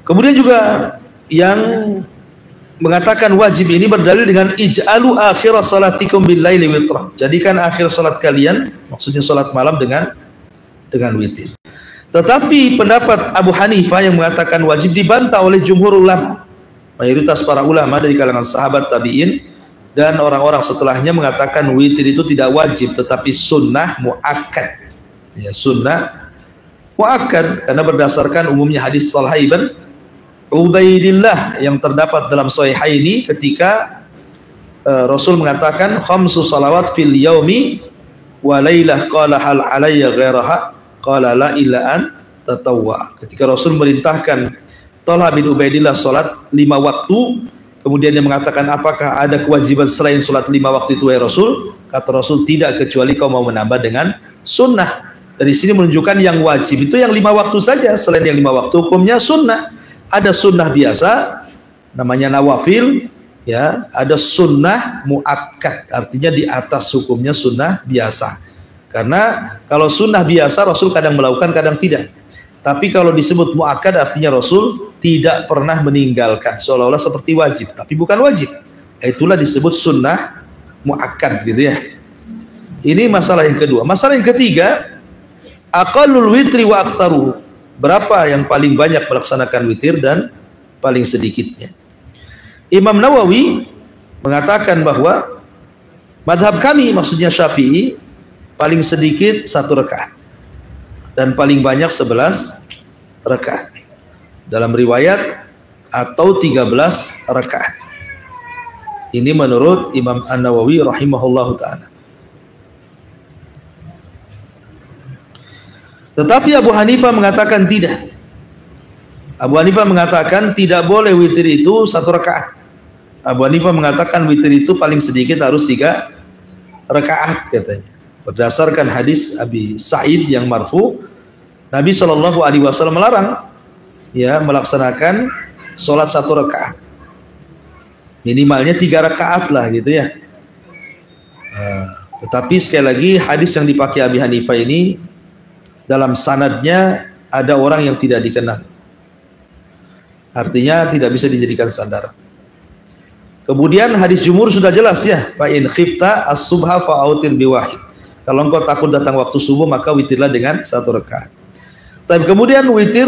Kemudian juga yang mengatakan wajib ini berdalil dengan ij'alu akhir salatikum bil laili witra. Jadikan akhir salat kalian, maksudnya salat malam dengan witir. Tetapi pendapat Abu Hanifah yang mengatakan wajib dibantah oleh jumhur ulama. Mayoritas para ulama dari kalangan sahabat tabi'in dan orang-orang setelahnya mengatakan witir itu tidak wajib tetapi sunnah muakkad. Ya, sunnah muakkad, karena berdasarkan umumnya hadis Talha ibn Ubaidillah yang terdapat dalam Sahihaini ketika Rasul mengatakan khamsu salawat fil yaumi wa lailah, qala hal alayya ghairaha, qala la illa an tatawwa. Ketika Rasul merintahkan Talha bin Ubaidillah salat 5 waktu, kemudian dia mengatakan apakah ada kewajiban selain salat 5 waktu itu ya Rasul? Kata Rasul, tidak, kecuali kau mau menambah dengan sunnah. Dari sini menunjukkan yang wajib itu yang 5 waktu saja, selain yang 5 waktu hukumnya sunnah. Ada sunnah biasa namanya nawafil, ya, ada sunnah muakkad, artinya di atas hukumnya sunnah biasa. Karena kalau sunnah biasa Rasul kadang melakukan kadang tidak, tapi kalau disebut muakkad artinya Rasul tidak pernah meninggalkan, seolah-olah seperti wajib tapi bukan wajib. Itulah disebut sunnah muakkad gitu ya. Ini masalah yang kedua. Masalah yang ketiga, aqallul witri wa aktsaruhu. Berapa yang paling banyak melaksanakan witir dan paling sedikitnya? Imam Nawawi mengatakan bahwa madhab kami, maksudnya Syafi'i, paling sedikit 1 rakaat dan paling banyak 11 rakaat. Dalam riwayat atau 13 rakaat. Ini menurut Imam An-Nawawi rahimahullahu ta'ala. Tetapi Abu Hanifah mengatakan tidak. Abu Hanifah mengatakan tidak boleh witir itu 1 rakaat. Abu Hanifah mengatakan witir itu paling sedikit harus 3 rakaat katanya. Berdasarkan hadis Abi Sa'id yang marfu, Nabi SAW melarang ya melaksanakan sholat 1 rakaat. Minimalnya 3 rakaat lah gitu ya. Tetapi sekali lagi hadis yang dipakai Abi Hanifah ini dalam sanadnya ada orang yang tidak dikenal, artinya tidak bisa dijadikan sandaran. Kemudian hadis jumhur sudah jelas ya, fa in khifta as-subha fa autir biwahid. Kalau engkau takut datang waktu subuh maka witirlah dengan 1 rakaat. Tapi kemudian witir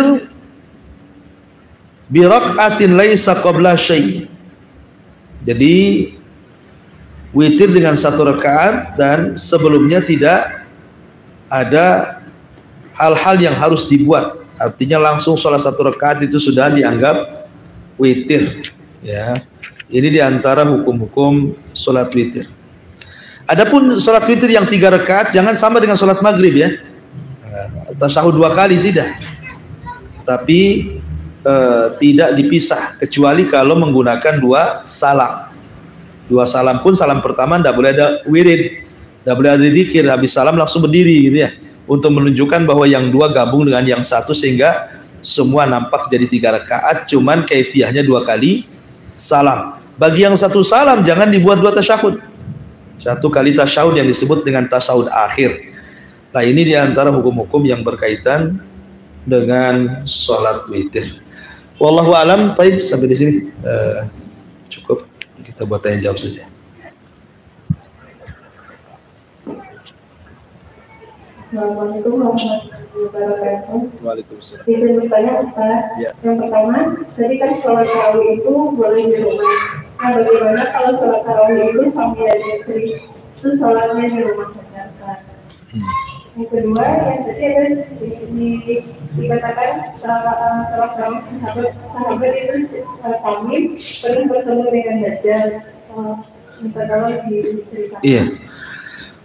bi rakaatin laisa qabla syai'. Jadi witir dengan 1 rakaat dan sebelumnya tidak ada hal-hal yang harus dibuat. Artinya langsung sholat 1 rakaat itu sudah dianggap witir. Ya, ini diantara hukum-hukum sholat witir. Adapun sholat witir yang 3 rakaat jangan sama dengan sholat maghrib ya. Tasyahud 2 kali tidak. Tapi tidak dipisah kecuali kalau menggunakan 2 salam. 2 salam pun salam pertama tidak boleh ada wirid, tidak boleh ada zikir, habis salam langsung berdiri gitu ya. Untuk menunjukkan bahwa yang 2 gabung dengan yang 1 sehingga semua nampak jadi 3 rakaat, cuman kaifiyahnya 2 kali salam. Bagi yang 1 salam jangan dibuat 2 tasyahud. 1 kali tasyahud yang disebut dengan tasyahud akhir. Nah, ini diantara hukum-hukum yang berkaitan dengan sholat witir. Wallahu alam. Baik, sampai di sini cukup. Kita buat tanya jawab saja. Assalamualaikum warahmatullahi wabarakatuh. Waalaikumsalam. Izin bertanya Ustaz. Ya. Yang pertama, tadi kan sholat tarawih itu boleh di rumah. Nah, bagaimana kalau sholat tarawih itu suami dan istri itu sholatnya di rumah saja Ustaz? Yang kedua, yang tadi ada dikatakan sholat tarawih sahabat itu tamim perlu bertemu dengan dajjal. Minta tolong diceritakan. Iya.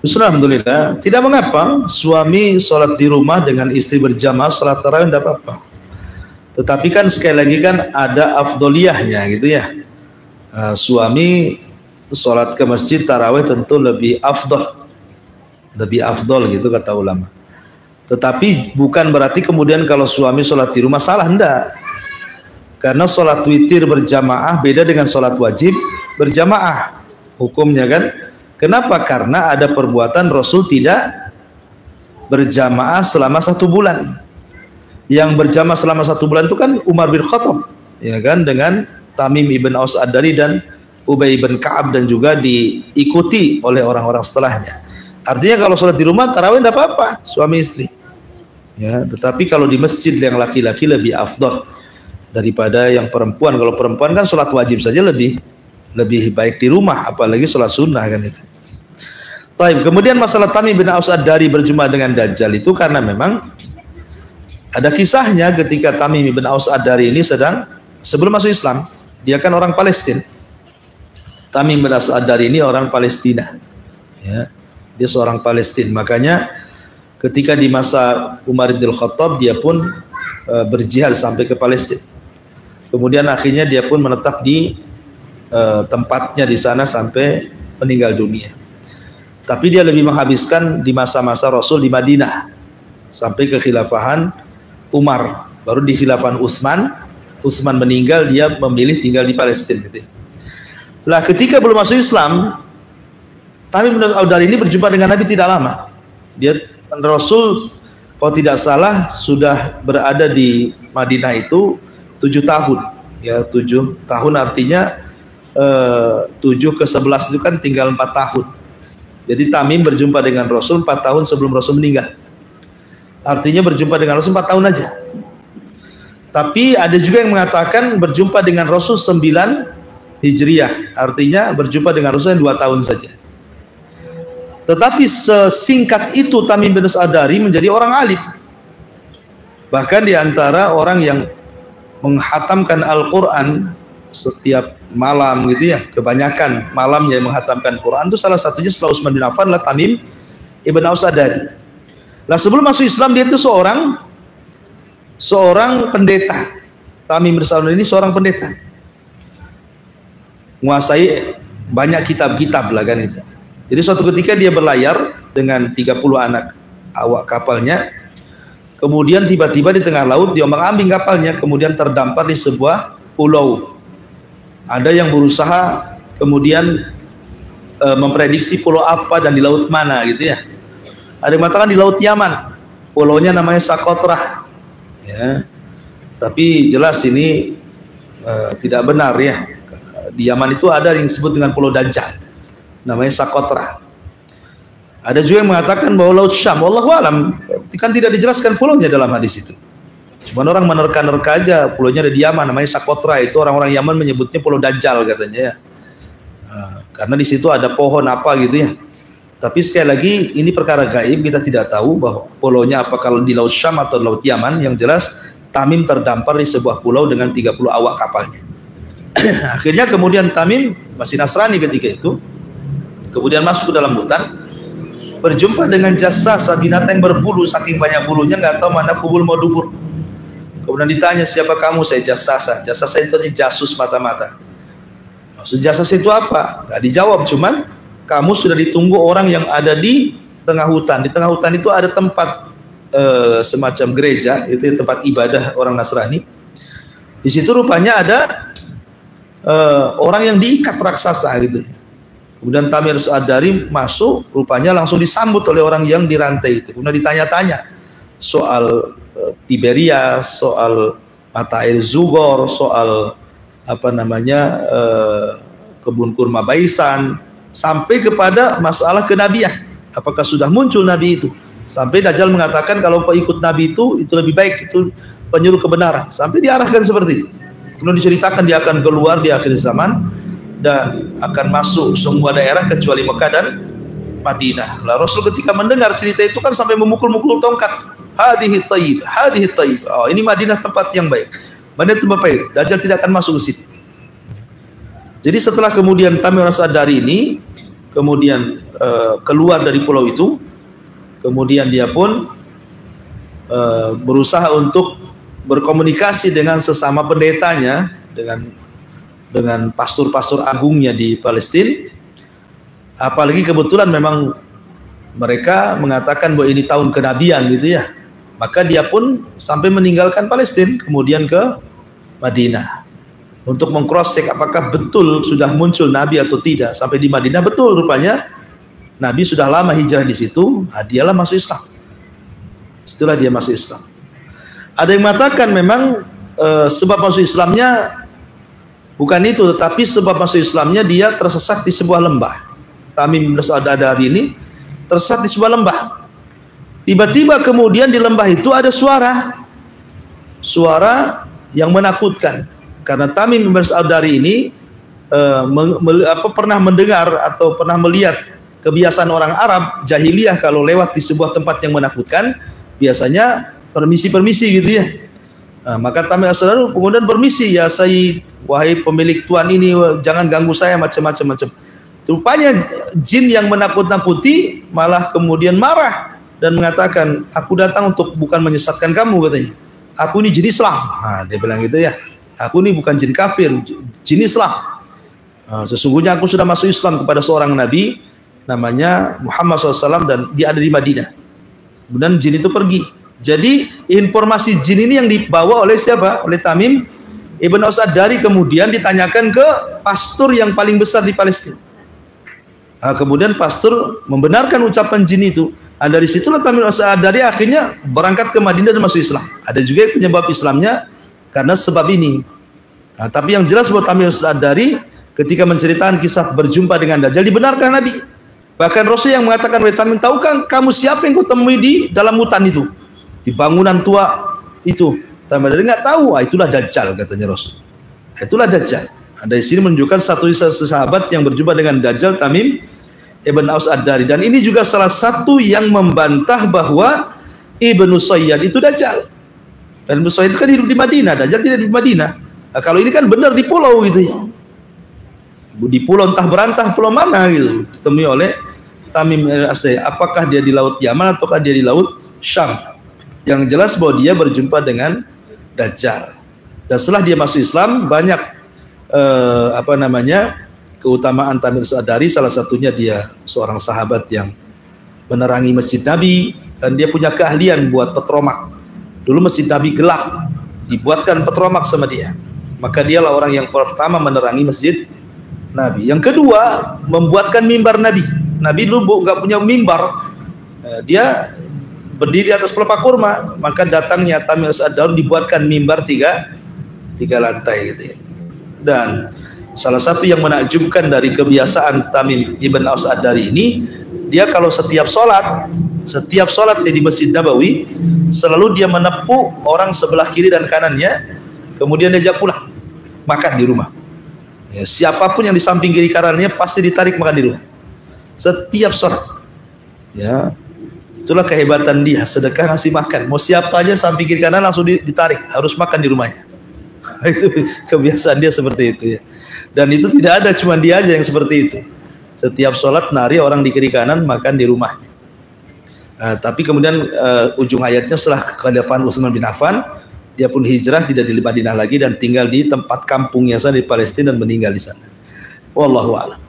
Alhamdulillah, tidak mengapa suami sholat di rumah dengan istri berjamaah sholat tarawih tidak apa-apa. Tetapi kan sekali lagi kan ada afdoliyahnya gitu ya. Suami sholat ke masjid tarawih tentu lebih afdol gitu kata ulama. Tetapi bukan berarti kemudian kalau suami sholat di rumah salah, enggak. Karena sholat witir berjamaah beda dengan sholat wajib berjamaah hukumnya kan. Kenapa? Karena ada perbuatan Rasul tidak berjamaah selama 1 bulan. Yang berjamaah selama 1 bulan itu kan Umar bin Khattab, ya kan, dengan Tamim ibn Aus Ad-Dari dan Ubay bin Ka'ab, dan juga diikuti oleh orang-orang setelahnya. Artinya kalau sholat di rumah tarawih tidak apa-apa suami istri. Ya, tetapi kalau di masjid yang laki-laki lebih afdal daripada yang perempuan. Kalau perempuan kan sholat wajib saja lebih baik di rumah, apalagi sholat sunnah kan itu. Taib. Kemudian masalah Tamim bin Aus Ad-Dari berjumpa dengan Dajjal itu karena memang ada kisahnya ketika Tamim bin Aus Ad-Dari ini sebelum masuk Islam, dia kan orang Palestina. Tamim bin Aus Ad-Dari ini orang Palestina. Ya, dia seorang Palestina. Makanya ketika di masa Umar bin Khattab dia pun berjihad sampai ke Palestina. Kemudian akhirnya dia pun menetap di tempatnya di sana sampai meninggal dunia. Tapi dia lebih menghabiskan di masa-masa Rasul di Madinah sampai ke khilafahan Umar. Baru di khilafahan Utsman meninggal, dia memilih tinggal di Palestina gitu. Lah ketika belum masuk Islam, Tamim bin Aus-Dari ini berjumpa dengan Nabi tidak lama. Rasul kalau tidak salah sudah berada di Madinah itu 7 tahun. Ya, 7 tahun artinya 7 ke 11 itu kan tinggal 4 tahun. Jadi Tamim berjumpa dengan Rasul 4 tahun sebelum Rasul meninggal. Artinya berjumpa dengan Rasul 4 tahun aja. Tapi ada juga yang mengatakan berjumpa dengan Rasul 9 Hijriah. Artinya berjumpa dengan Rasul yang 2 tahun saja. Tetapi sesingkat itu Tamim bin Aus-Ad-Dari menjadi orang alim. Bahkan di antara orang yang menghatamkan Al-Quran setiap malam gitu ya, kebanyakan malam yang menghatamkan Quran itu salah satunya setelah Utsman bin Affan adalah Tamim ibn Aus-Ad-Dari. Lah sebelum masuk Islam dia itu seorang pendeta. Tamim bin Aus-Ad-Dari ini seorang pendeta, menguasai banyak kitab-kitab lah kan itu. Jadi suatu ketika dia berlayar dengan 30 anak awak kapalnya, kemudian tiba-tiba di tengah laut diombang-ambing kapalnya, kemudian terdampar di sebuah pulau. Ada yang berusaha kemudian memprediksi pulau apa dan di laut mana gitu ya. Ada yang mengatakan di laut Yaman, pulaunya namanya Socotra. Ya. Tapi jelas ini tidak benar ya. Di Yaman itu ada yang disebut dengan Pulau Dajjal, namanya Socotra. Ada juga yang mengatakan bahwa Laut Syam, wallahu alam, kan tidak dijelaskan pulaunya dalam hadis itu. Cuma orang menerka-nerka aja, pulaunya ada di Yaman, namanya Socotra. Itu orang-orang Yaman menyebutnya Pulau Dajjal katanya ya. Karena di situ ada pohon apa gitu ya. Tapi sekali lagi ini perkara gaib, kita tidak tahu bahwa pulaunya apakah di Laut Syam atau Laut Yaman. Yang jelas Tamim terdampar di sebuah pulau dengan 30 awak kapalnya. Akhirnya kemudian Tamim masih Nasrani ketika itu, kemudian masuk ke dalam hutan, berjumpa dengan jassasa, binatang yang berbulu, saking banyak bulunya nggak tahu mana kubul mau dubur. Kemudian ditanya, siapa kamu? Saya jassasa. Jassasa itu artinya jasus mata-mata. Maksud jassasa itu apa? Nggak dijawab, cuman kamu sudah ditunggu orang yang ada di tengah hutan. Di tengah hutan itu ada tempat semacam gereja, itu tempat ibadah orang Nasrani. Di situ rupanya ada orang yang diikat raksasa gitu. Kemudian Tamim As-Sa'dari masuk, rupanya langsung disambut oleh orang yang dirantai itu. Kemudian ditanya-tanya soal Tiberias, soal mata air Zugor, soal kebun kurma Baisan, sampai kepada masalah kenabian. Apakah sudah muncul nabi itu? Sampai Dajjal mengatakan kalau kau ikut nabi itu lebih baik, itu penyuruh kebenaran. Sampai diarahkan seperti itu. Kemudian diceritakan dia akan keluar di akhir zaman dan akan masuk semua daerah kecuali Mekah dan Madinah. Lah Rasul ketika mendengar cerita itu kan sampai memukul-mukul tongkat. Hadhihi thayyib, hadhihi thayyib. Oh, ini Madinah tempat yang baik. Madinah tempat baik. Dajjal tidak akan masuk ke situ. Jadi setelah kemudian Tamim As-Sa'dari ini kemudian keluar dari pulau itu, kemudian dia pun berusaha untuk berkomunikasi dengan sesama pendetanya, dengan pastor-pastor agungnya di Palestina. Apalagi kebetulan memang mereka mengatakan bahwa ini tahun kenabian gitu ya. Maka dia pun sampai meninggalkan Palestina, kemudian ke Madinah untuk mengcross-check apakah betul sudah muncul nabi atau tidak. Sampai di Madinah betul rupanya nabi sudah lama hijrah di situ. Dialah masuk Islam. Setelah dia masuk Islam, ada yang mengatakan memang sebab masuk Islamnya bukan itu, tetapi sebab masuk Islamnya dia tersesat di sebuah lembah. Tamim As-Sa'dari ini tersesat di sebuah lembah. Tiba-tiba kemudian di lembah itu ada suara yang menakutkan. Karena Tamim As-Sa'dari ini pernah mendengar atau pernah melihat kebiasaan orang Arab jahiliyah, kalau lewat di sebuah tempat yang menakutkan biasanya permisi-permisi gitu ya. Maka Tamim As-Sa'dari kemudian permisi, ya Sayyid, wahai pemilik tuan ini, jangan ganggu saya, macam-macam. Rupanya jin yang menakut-nakuti malah kemudian marah dan mengatakan, aku datang untuk bukan menyesatkan kamu katanya. Aku ini jin Islam. Dia bilang gitu ya. Aku ini bukan jin kafir, jin Islam. Sesungguhnya aku sudah masuk Islam kepada seorang nabi namanya Muhammad SAW dan dia ada di Madinah. Kemudian jin itu pergi. Jadi informasi jin ini yang dibawa oleh siapa? Oleh Tamim Ibn As-Sa'dari, kemudian ditanyakan ke pastor yang paling besar di Palestina. Kemudian pastor membenarkan ucapan jin itu. Dari situlah Tamim As-Sa'dari akhirnya berangkat ke Madinah dan masuk Islam. Ada juga penyebab Islamnya karena sebab ini. Tapi yang jelas buat Tamim As-Sa'dari ketika menceritakan kisah berjumpa dengan Dajjal dibenarkan Nabi. Bahkan Rasul yang mengatakan, wahai Tamim, tahukah kamu siapa yang kau temui di dalam hutan itu? Di bangunan tua itu. Tamim As-Sa'dari nggak tahu. Itulah Dajjal katanya Rasul. Itulah Dajjal. Dari sini menunjukkan satu sahabat yang berjumpa dengan Dajjal, Tamim Ibn As-Sa'dari. Dan ini juga salah satu yang membantah bahwa Ibnu Sayyad itu Dajjal. Dan Ibnu Sayyad kan hidup di Madinah, Dajjal tidak di Madinah. Kalau ini kan benar di pulau gitu ya. Di pulau entah berantah pulau mana gitu. Ditemui oleh Tamim As-Sa'dari. Apakah dia di Laut Yaman ataukah dia di Laut Syam? Yang jelas bahwa dia berjumpa dengan Dajjal. Dan setelah dia masuk Islam, banyak keutamaan Tamim As-Sa'dari. Salah satunya dia seorang sahabat yang menerangi Masjid Nabi, dan dia punya keahlian buat petromak. Dulu Masjid Nabi gelap, dibuatkan petromak sama dia. Maka dialah orang yang pertama menerangi Masjid Nabi. Yang kedua, membuatkan mimbar Nabi. Nabi dulu nggak punya mimbar, dia berdiri di atas pelepah kurma. Maka datangnya Tamim As-Sa'dari dibuatkan mimbar tiga lantai gitu ya. Dan Salah satu yang menakjubkan dari kebiasaan Tamim ibn Aus Ad-Dari ini, dia kalau setiap sholat di Masjid Nabawi, selalu dia menepuk orang sebelah kiri dan kanannya, kemudian diajak pulang makan di rumah. Ya, siapapun yang di samping kiri kanannya pasti ditarik makan di rumah. Setiap sholat. Ya, itulah kehebatan dia, sedekah ngasih makan. Mau siapa aja samping kiri kanan langsung ditarik, harus makan di rumahnya. Itu kebiasaan dia seperti itu ya. Dan itu tidak ada, cuma dia aja yang seperti itu. Setiap sholat nari orang di kiri kanan makan di rumahnya. Tapi kemudian ujung ayatnya setelah kekhalifahan Utsman bin Affan, dia pun hijrah tidak di Madinah lagi dan tinggal di tempat kampungnya sana di Palestina dan meninggal di sana. Wallahu a'lam.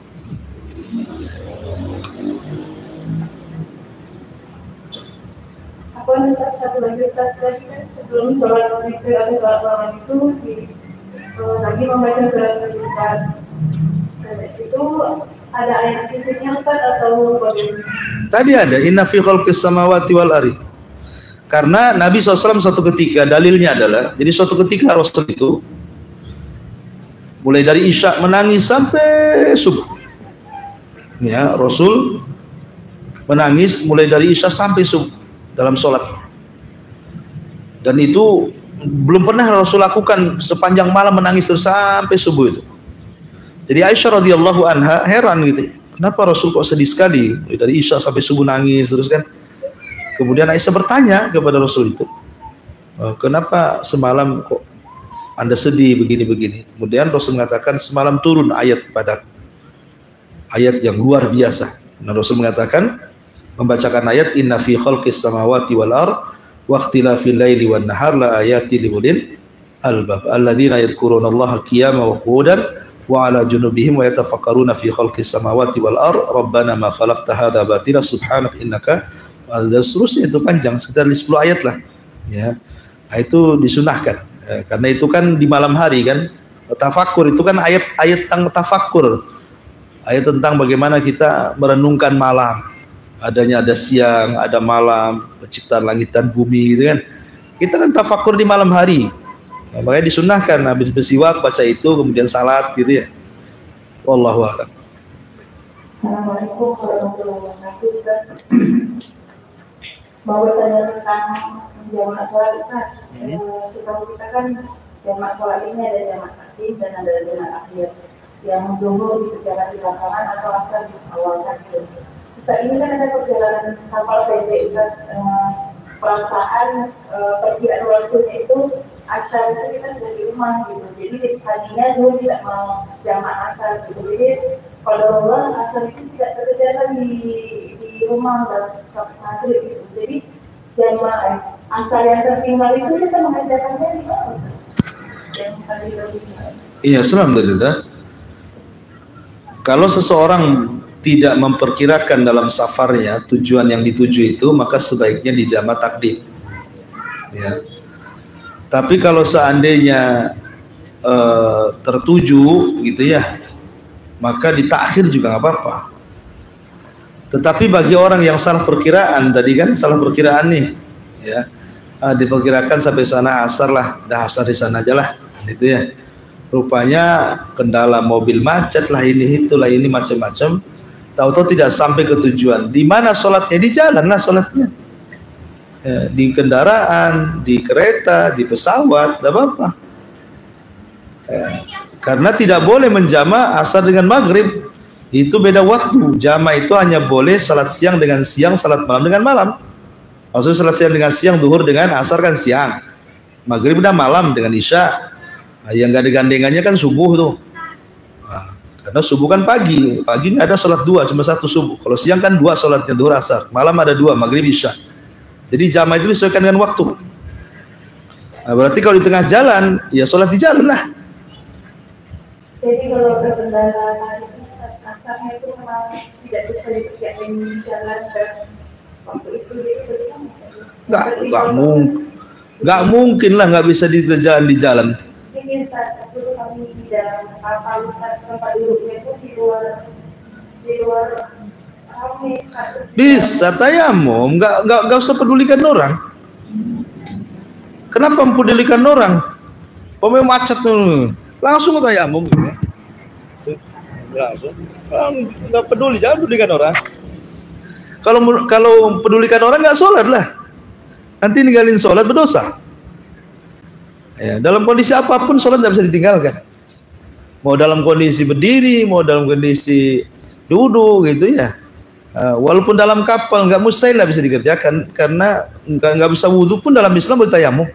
Aku minta satu lagi tadi kan sebelum sholat zikir atau sholat malam itu lagi membaca surat Al-Baqarah. Itu ada ayat fisiknya Ustaz atau bagaimana? Tadi ada inna fi khalqis samawati wal ardi. Karena Nabi SAW suatu ketika, dalilnya adalah, jadi suatu ketika Rasul itu mulai dari Isya menangis sampai subuh. Ya, Rasul menangis mulai dari Isya sampai subuh dalam sholatnya. Dan itu belum pernah Rasul lakukan sepanjang malam menangis terus sampai subuh itu. Jadi Aisyah radhiyallahu anha heran gitu, kenapa Rasul kok sedih sekali dari Isya sampai subuh nangis terus kan? Kemudian Aisyah bertanya kepada Rasul itu, kenapa semalam kok Anda sedih begini-begini? Kemudian Rasul mengatakan semalam turun ayat padaku, ayat yang luar biasa. Nah, Rasul mengatakan, membacakan ayat inna fi khalqis samawati wal ard wa ikhtilafil laili wan nahar la ayatin liulil albab alladzina yadhkurunallaha qiyaman wa qu'udan wa ala junubihim wa yatafakkaruna fi khalqis samawati wal ard rabbana ma khalaqta hadza batila subhanaka innaka dan seterusnya. Itu panjang sekitar 10 ayat lah ya. Itu disunahkan karena itu kan di malam hari kan, tafakkur itu kan ayat tentang tafakkur, ayat tentang bagaimana kita merenungkan malam, adanya ada siang, ada malam, penciptaan langit dan bumi gitu kan. Kita kan tafakkur di malam hari. Nah, makanya disunahkan habis bersiwak baca itu kemudian salat gitu ya. Wallahu a'lam. Assalamualaikum warahmatullahi wabarakatuh. Mau bertanya tentang jamaah sholat Ustaz. Setahu kita kan jamaah sholat ini ada jamaah takdim dan ada jamaah akhir. Yang zuhur dikerjakan di lapangan atau asar di awal takdim. Ustaz, ini kan ada perjalanan kapal pendek Ustaz, perasaan perkiraan waktunya itu asar itu kita sudah di rumah gitu. Jadi tadinya zuhur tidak mau jamaah asar gitu. Jadi kalau Allah asar itu tidak terjadi di rumah dan maghrib gitu. Jadi jamaah asar yang tertinggal itu kita mengajarkannya di mana? Yang tadi Iya, alhamdulillah. Kalau seseorang tidak memperkirakan dalam safarnya tujuan yang dituju itu, maka sebaiknya dijamak takdim. Ya. Tapi kalau seandainya tertuju gitu ya, maka ditakhir juga nggak apa-apa. Tetapi bagi orang yang salah perkiraan, tadi kan salah perkiraan nih, ya, diperkirakan sampai sana asar lah, dah asar di sana aja lah, gitu ya. Rupanya kendala mobil macet lah ini itulah ini macam-macam. Tahu-tahu tidak sampai ke tujuan. Di mana sholatnya? Di jalan lah sholatnya. Ya, di kendaraan, di kereta, di pesawat, tidak apa-apa. Ya, karena tidak boleh menjama asar dengan maghrib. Itu beda waktu. Jama itu hanya boleh salat siang dengan siang, salat malam dengan malam. Maksudnya salat siang dengan siang, duhur dengan asar kan siang. Maghrib udah malam dengan isya. Nah, yang gak ada gandengannya kan subuh tuh. Nah, karena subuh kan pagi nggak ada sholat dua, cuma satu subuh. Kalau siang kan dua sholatnya, duhur asar. Malam ada dua, maghrib isya. Jadi jamaah itu disesuaikan dengan waktu. Nah, berarti kalau di tengah jalan, ya sholat di jalan lah. Jadi kalau berkendara asarnya itu memang tidak bisa dikerjakan di jalan dan waktu itu nggak mungkin lah nggak bisa dikerjakan di jalan. Ini saat itu kami di dalam kapal tempat duduknya itu di luar bisa tayamum, nggak usah pedulikan orang. Kenapa mempedulikan orang? Pemain macet tuh, langsung tayamum. Langsung. Nggak peduli, jangan pedulikan orang. Kalau pedulikan orang nggak sholat lah. Nanti ninggalin sholat berdosa. Ya, dalam kondisi apapun sholat nggak bisa ditinggalkan. Mau dalam kondisi berdiri, mau dalam kondisi duduk gitu ya. Walaupun dalam kapal nggak mustahil lah bisa dikerjakan, karena nggak bisa wudhu pun dalam Islam boleh tayamum.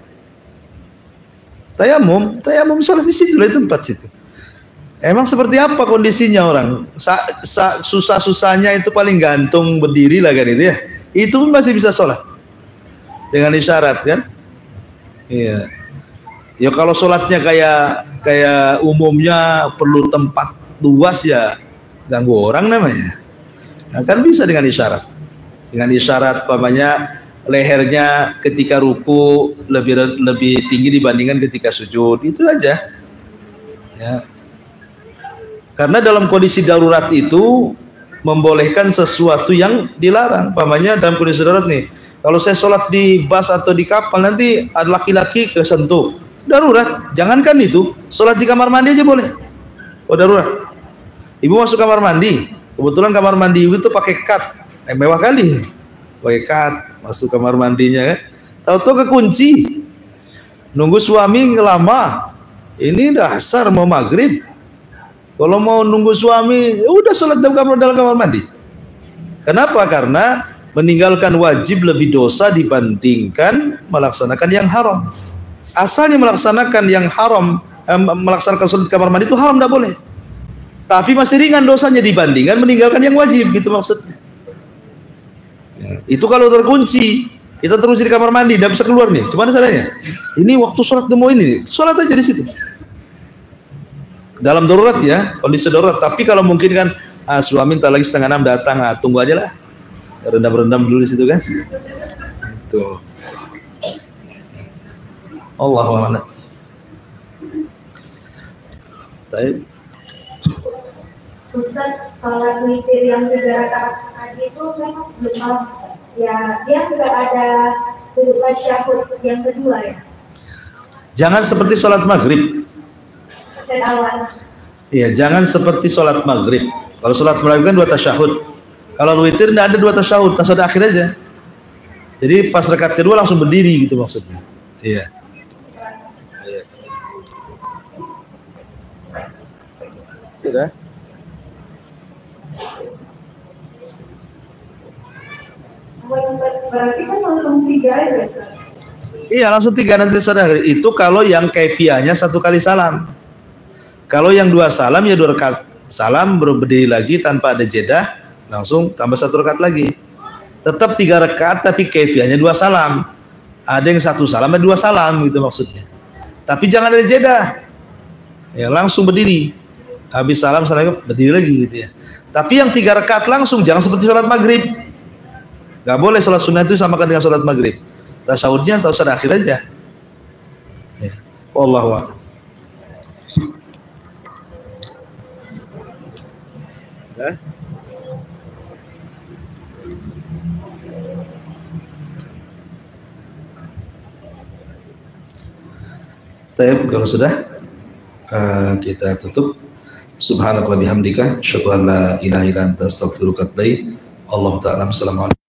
Tayamum sholat di situ, di tempat situ. Emang seperti apa kondisinya orang? Susah-susahnya itu paling gantung berdiri lah kan itu ya. Itu pun masih bisa sholat dengan isyarat kan? Iya. Ya kalau sholatnya kayak umumnya perlu tempat luas ya ganggu orang namanya. Nah, kan bisa dengan isyarat. Dengan isyarat pamannya lehernya ketika ruku lebih tinggi dibandingkan ketika sujud, itu aja. Ya. Karena dalam kondisi darurat itu membolehkan sesuatu yang dilarang. Pamannya dalam kondisi darurat nih, kalau saya sholat di bus atau di kapal nanti ada laki-laki kesentuh, darurat. Jangankan itu, sholat di kamar mandi aja boleh. Oh darurat. Ibu masuk kamar mandi, kebetulan kamar mandi ibu itu pakai kat, mewah kali, pakai kat, masuk kamar mandinya kan. Tahu-tahu kekunci, nunggu suami lama. Ini dasar mau maghrib. Kalau mau nunggu suami, ya udah sholat dalam kamar mandi. Kenapa? Karena meninggalkan wajib lebih dosa dibandingkan melaksanakan yang haram. Asalnya melaksanakan yang haram, melaksanakan sholat di kamar mandi itu haram, tidak boleh. Tapi masih ringan dosanya dibandingkan meninggalkan yang wajib, gitu maksudnya. Ya, itu kalau terkunci, kita terkunci di kamar mandi, tidak bisa keluar nih. Gimana caranya? Ini waktu sholat demo ini, sholat aja di situ. Dalam darurat ya, kondisi darurat. Tapi kalau mungkin kan suami tak lagi 5:30 datang, tunggu aja lah, rendam dulu di situ kan. Itu. Allahu a'lam. Baik. Ustaz, sholat witir yang 3 rakaat tadi itu memang belum, ya dia nggak ada duduk tasyahud yang kedua ya. Jangan seperti sholat maghrib. Iya, jangan seperti sholat maghrib. Kalau sholat maghrib kan 2 tasyahud. Kalau witir tidak ada 2 tasyahud, tasyahud akhir aja. Jadi pas rakaat kedua langsung berdiri gitu maksudnya. Iya. Iya. Sudah. Berarti kan langsung 3 aja. Iya, langsung 3 nanti saudara. Itu kalau yang kaifiahnya 1 kali salam. Kalau yang 2 salam ya 2 rakaat salam, berdiri lagi tanpa ada jeda, langsung tambah 1 rakaat lagi. Tetap 3 rakaat tapi kaifiahnya 2 salam. Ada yang 1 salam, ada 2 salam gitu maksudnya. Tapi jangan ada jeda. Ya langsung berdiri. Habis salam berdiri lagi gitu ya. Tapi yang 3 rakaat langsung, jangan seperti sholat maghrib. Gak boleh sholat sunnah itu samakan dengan sholat maghrib. Tasyahudnya tasyahud akhir aja. Ya. Wallahu a'lam. Ya. Baik, kalau sudah kita tutup. Subhanakallah bihamdika, asyhadu an la ilaha illa anta, astaghfiruka wa atubu ilaik. Allahu ta'ala. Assalamualaikum.